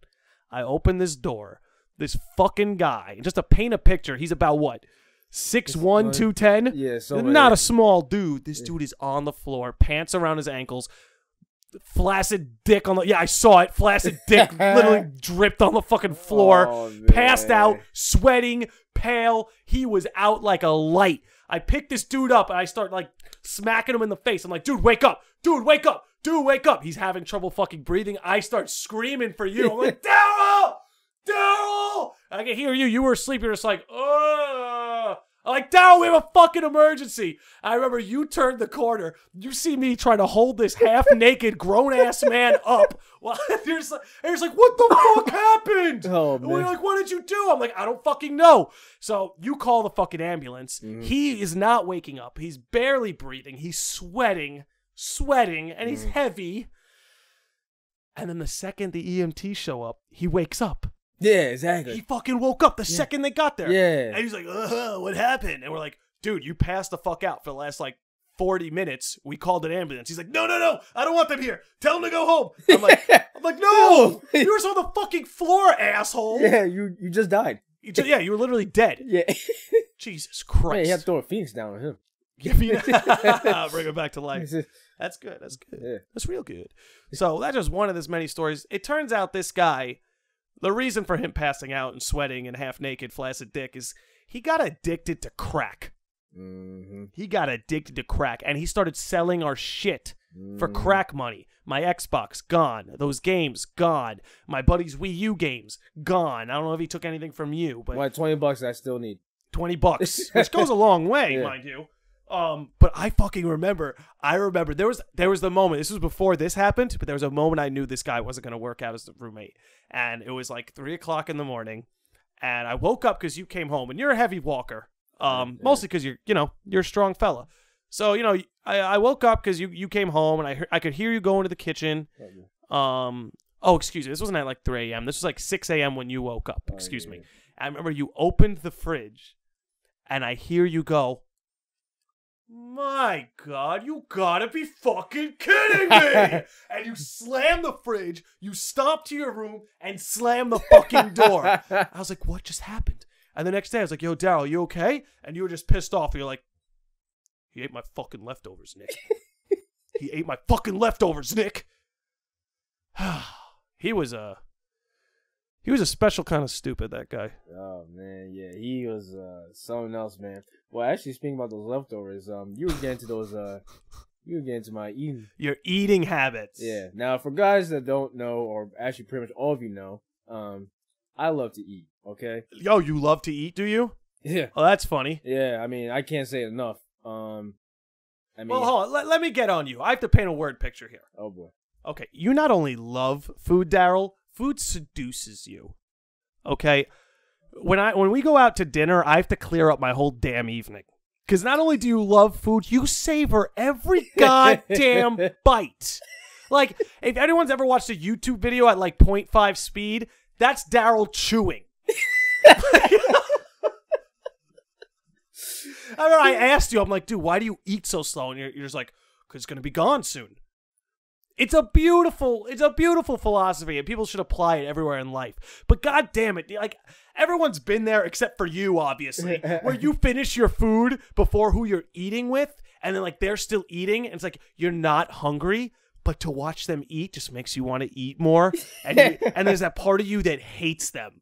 S1: I open this door. This fucking guy, just to paint a picture, he's about what? 6'1", 210?
S2: Yeah, so
S1: not a small dude. This dude is on the floor, pants around his ankles, flaccid dick on the... Yeah, I saw it. Flaccid dick literally dripped on the fucking floor, passed out, sweating, pale. He was out like a light. I pick this dude up, and I start, like, smacking him in the face. I'm like, dude, wake up. Dude, wake up. Dude, wake up. He's having trouble fucking breathing. I start screaming for you. I'm like, Daryl! Daryl! I can hear you. You were asleep. You're just like, ugh. I'm like, Daryl, we have a fucking emergency. I remember you turned the corner. You see me trying to hold this half-naked grown-ass man up. Well, there's like, what the fuck happened?
S2: Oh,
S1: and
S2: man.
S1: we're like, what did you do? I'm like, I don't fucking know. So you call the fucking ambulance. He is not waking up. He's barely breathing. He's sweating, and he's heavy. And then the second the EMTs show up, he wakes up.
S2: Yeah, exactly.
S1: He fucking woke up the second they got there.
S2: Yeah.
S1: And he's like, what happened? And we're like, dude, you passed the fuck out for the last, like, 40 minutes. We called an ambulance. He's like, no, I don't want them here. Tell them to go home. I'm like, no, you were on the fucking floor, asshole.
S2: Yeah, you just died.
S1: You were literally dead.
S2: Yeah.
S1: Jesus Christ.
S2: Man, you have to throw a phoenix down on him.
S1: Bring him back to life. That's good.
S2: Yeah.
S1: That's real good. So that's just one of this many stories. It turns out this guy, the reason for him passing out and sweating and half naked, flaccid dick, is he got addicted to crack. He got addicted to crack, and he started selling our shit for crack money. My Xbox, gone. Those games, gone. My buddy's Wii U games, gone. I don't know if he took anything from you, but...
S2: Well, $20 I still need.
S1: $20, which goes a long way, mind you. But I fucking remember. There was the moment. This was before this happened, but there was a moment I knew this guy wasn't going to work out as the roommate, and it was like 3 o'clock in the morning, and I woke up because you came home, and you're a heavy walker, mostly because you're a strong fella. So I woke up because you came home, and I could hear you go into the kitchen. Oh, excuse me. This wasn't at like 3 a.m. This was like 6 a.m. when you woke up. Excuse me. I remember you opened the fridge, and I hear you go, my God, you gotta be fucking kidding me! And you slam the fridge, you stomp to your room, and slam the fucking door. I was like, what just happened? And the next day, I was like, yo, Daryl, you okay? And you were just pissed off. You're like, he ate my fucking leftovers, Nick. He ate my fucking leftovers, Nick. He was a special kind of stupid, that guy.
S2: Oh, man, yeah, he was something else, man. Well, actually, speaking about those leftovers, you were getting to my eating.
S1: Your eating habits.
S2: Yeah. Now, for guys that don't know, or actually pretty much all of you know, I love to eat, okay?
S1: Yo, you love to eat, do you?
S2: Yeah.
S1: Oh, that's funny.
S2: Yeah, I mean, I can't say it enough. Well,
S1: hold on. Let me get on you. I have to paint a word picture here.
S2: Oh, boy.
S1: Okay, you not only love food, Daryl, food seduces you. Okay? When we go out to dinner, I have to clear up my whole damn evening. Because not only do you love food, you savor every goddamn bite. Like, if anyone's ever watched a YouTube video at like 0.5 speed, that's Daryl chewing. I remember I asked you, I'm like, dude, why do you eat so slow? And you're just like, because it's going to be gone soon. It's a beautiful philosophy, and people should apply it everywhere in life. But god damn it, like, everyone's been there except for you, obviously, where you finish your food before who you're eating with, and then like they're still eating, and it's like you're not hungry, but to watch them eat just makes you want to eat more, and there's that part of you that hates them.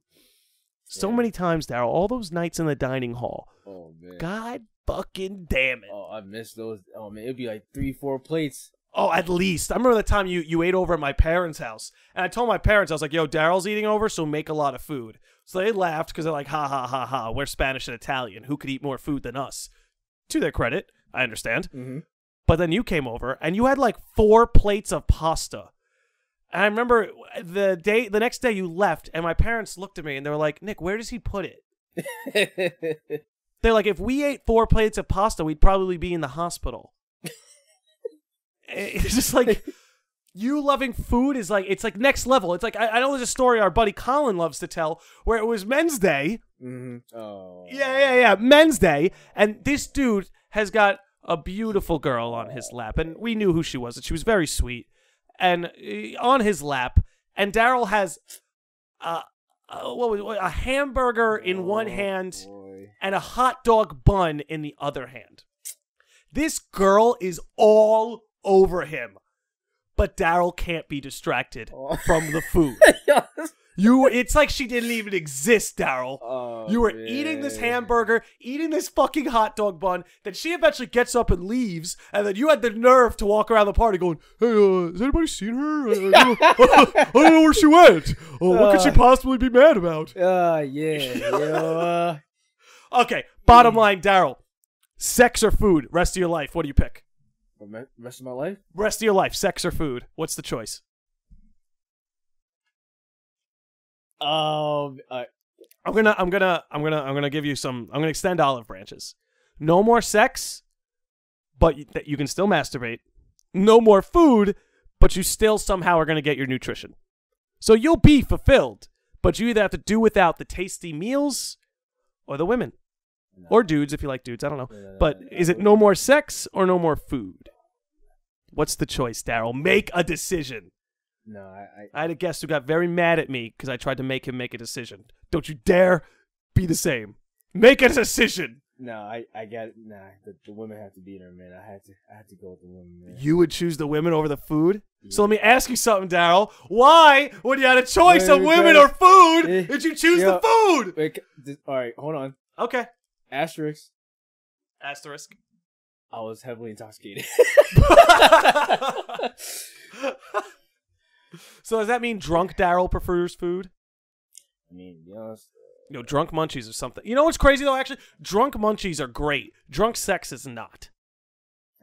S1: So many times, Daryl, all those nights in the dining hall.
S2: Oh man.
S1: God fucking damn it.
S2: Oh, I missed those. Oh man, it'd be like 3-4 plates.
S1: Oh, at least. I remember the time you ate over at my parents' house. And I told my parents, I was like, yo, Daryl's eating over, so make a lot of food. So they laughed because they're like, ha, ha, ha, ha. We're Spanish and Italian. Who could eat more food than us? To their credit, I understand.
S2: Mm-hmm.
S1: But then you came over, and you had like 4 plates of pasta. And I remember the next day you left, and my parents looked at me, and they were like, Nick, where does he put it? They're like, if we ate 4 plates of pasta, we'd probably be in the hospital. It's just like, you loving food is like, it's like next level. It's like, I know there's a story our buddy Colin loves to tell where it was Men's Day.
S2: Mm-hmm. Oh.
S1: Yeah. Men's Day. And this dude has got a beautiful girl on his lap. And we knew who she was. And she was very sweet. And on his lap. And Daryl has a hamburger in one hand and a hot dog bun in the other hand. This girl is all over him, but Daryl can't be distracted from the food. It's like she didn't even exist, Daryl.
S2: Oh,
S1: you were eating this hamburger, eating this fucking hot dog bun, then she eventually gets up and leaves, and then you had the nerve to walk around the party going, hey, has anybody seen her? I don't know where she went. What could she possibly be mad about?
S2: Yeah.
S1: Okay, bottom line, Daryl. Sex or food? Rest of your life, what do you pick?
S2: Rest of my life?
S1: Rest of your life, sex or food? What's the choice? I'm gonna give you some. I'm gonna extend olive branches. No more sex, but you can still masturbate. No more food, but you still somehow are gonna get your nutrition. So you'll be fulfilled, but you either have to do without the tasty meals or the women. No. Or dudes, if you like dudes. I don't know. But is it no more sex or no more food? What's the choice, Daryl? Make a decision.
S2: No,
S1: I had a guest who got very mad at me because I tried to make him make a decision. Don't you dare be the same. Make a decision.
S2: No, I got the women have to be there, man. I had to go with the women, man.
S1: You would choose the women over the food? Yeah. So let me ask you something, Daryl. Why, when you had a choice of women or food, did you choose the food?
S2: Wait, all right, hold on.
S1: Okay.
S2: Asterisk.
S1: I
S2: was heavily intoxicated.
S1: So does that mean drunk Daryl prefers food?
S2: I mean, to be honest.
S1: Drunk munchies or something. You know what's crazy though, actually? Drunk munchies are great. Drunk sex is not.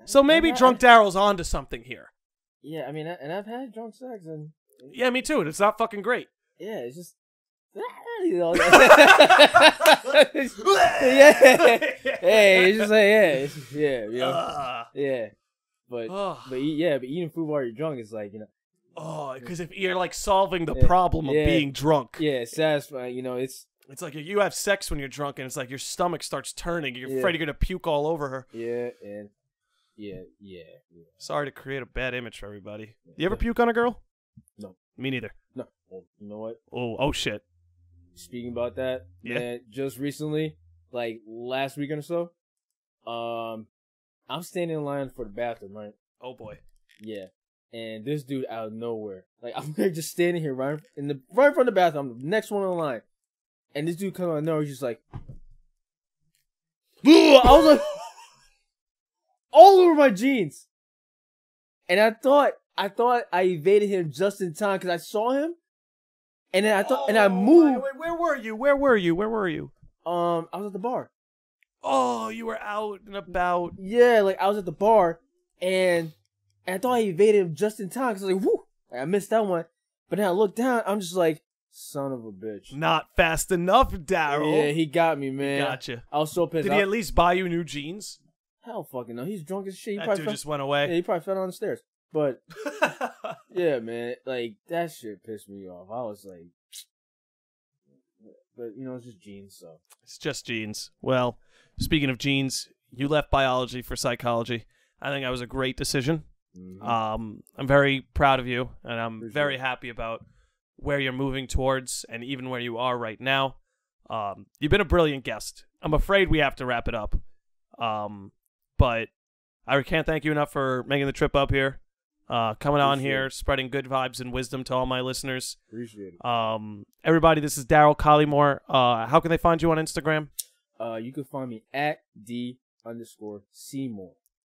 S1: So maybe drunk Daryl's onto something here.
S2: Yeah, I mean, and I've had drunk sex and...
S1: Yeah, me too. And it's not fucking great.
S2: Yeah, it's just...
S1: Yeah.
S2: Hey, it's just like, yeah. But eating food while you're drunk is like,
S1: because if you're like solving the problem of being drunk.
S2: Yeah, it's satisfying.
S1: It's like you have sex when you're drunk, and it's like your stomach starts turning. You're afraid you're gonna puke all over her.
S2: Yeah.
S1: Sorry to create a bad image for everybody. You ever puke on a girl?
S2: No.
S1: Me neither.
S2: No. Well, you know what?
S1: Oh shit.
S2: Speaking about that, man, just recently, like last weekend or so, I'm standing in line for the bathroom, right?
S1: Oh boy.
S2: Yeah. And this dude out of nowhere, like I'm just standing here right in front of the bathroom, I'm the next one in line, and this dude comes out of nowhere, he's just like, I was like, all over my jeans, and I thought I evaded him just in time because I saw him, and then I moved.
S1: Wait, where were you?
S2: I was at the bar.
S1: Oh, you were out and about.
S2: Yeah, like I was at the bar, and I thought I evaded him just in time because I was like, whoo, I missed that one. But then I looked down, I'm just like, son of a bitch.
S1: Not fast enough, Daryl.
S2: Yeah, he got me, man.
S1: Gotcha.
S2: I was so pissed.
S1: Did he at least buy you new jeans?
S2: Hell fucking no. He's drunk as shit.
S1: That dude just went away.
S2: Yeah, he probably fell down the stairs. But, yeah, man, like, that shit pissed me off. I was like, but, it's just jeans, so.
S1: It's just jeans. Well, speaking of jeans, you left biology for psychology. I think that was a great decision. Mm-hmm. I'm very proud of you, and I'm very happy about where you're moving towards and even where you are right now. You've been a brilliant guest. I'm afraid we have to wrap it up. But I can't thank you enough for making the trip up here, coming on here, spreading good vibes and wisdom to all my listeners.
S2: Appreciate it.
S1: Everybody, this is Daryl Collymore. How can they find you on Instagram?
S2: You can find me at D_Seymour.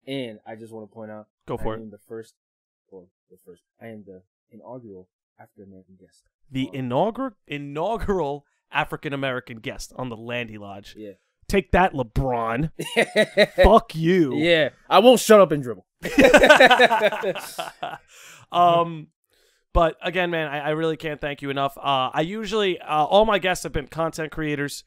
S2: And I just want to point out, I am the inaugural African-American guest.
S1: The inaugural African-American guest on the Landi Lodge.
S2: Yeah.
S1: Take that, LeBron. Fuck you.
S2: Yeah. I won't shut up and dribble.
S1: But again, man, I really can't thank you enough. I usually, all my guests have been content creators.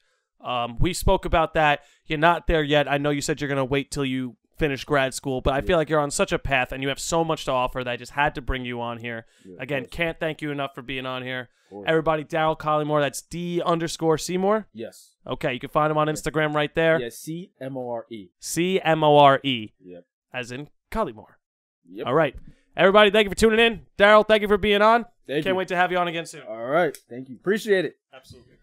S1: We spoke about that. You're not there yet. I know you said you're going to wait till you finish grad school, but I feel like you're on such a path and you have so much to offer that I just had to bring you on here. Yeah, again, can't thank you enough for being on here. Everybody, Daryl Collymore, that's D_Seymour?
S2: Yes.
S1: Okay, you can find him on Instagram right there.
S2: Yeah, C-M-O-R-E.
S1: C-M-O-R-E.
S2: Yep. As
S1: in Collymore.
S2: Yep.
S1: All right. Everybody, thank you for tuning in. Daryl, thank you for being on.
S2: Can't
S1: wait to have you on again soon.
S2: All right. Thank you. Appreciate it.
S1: Absolutely.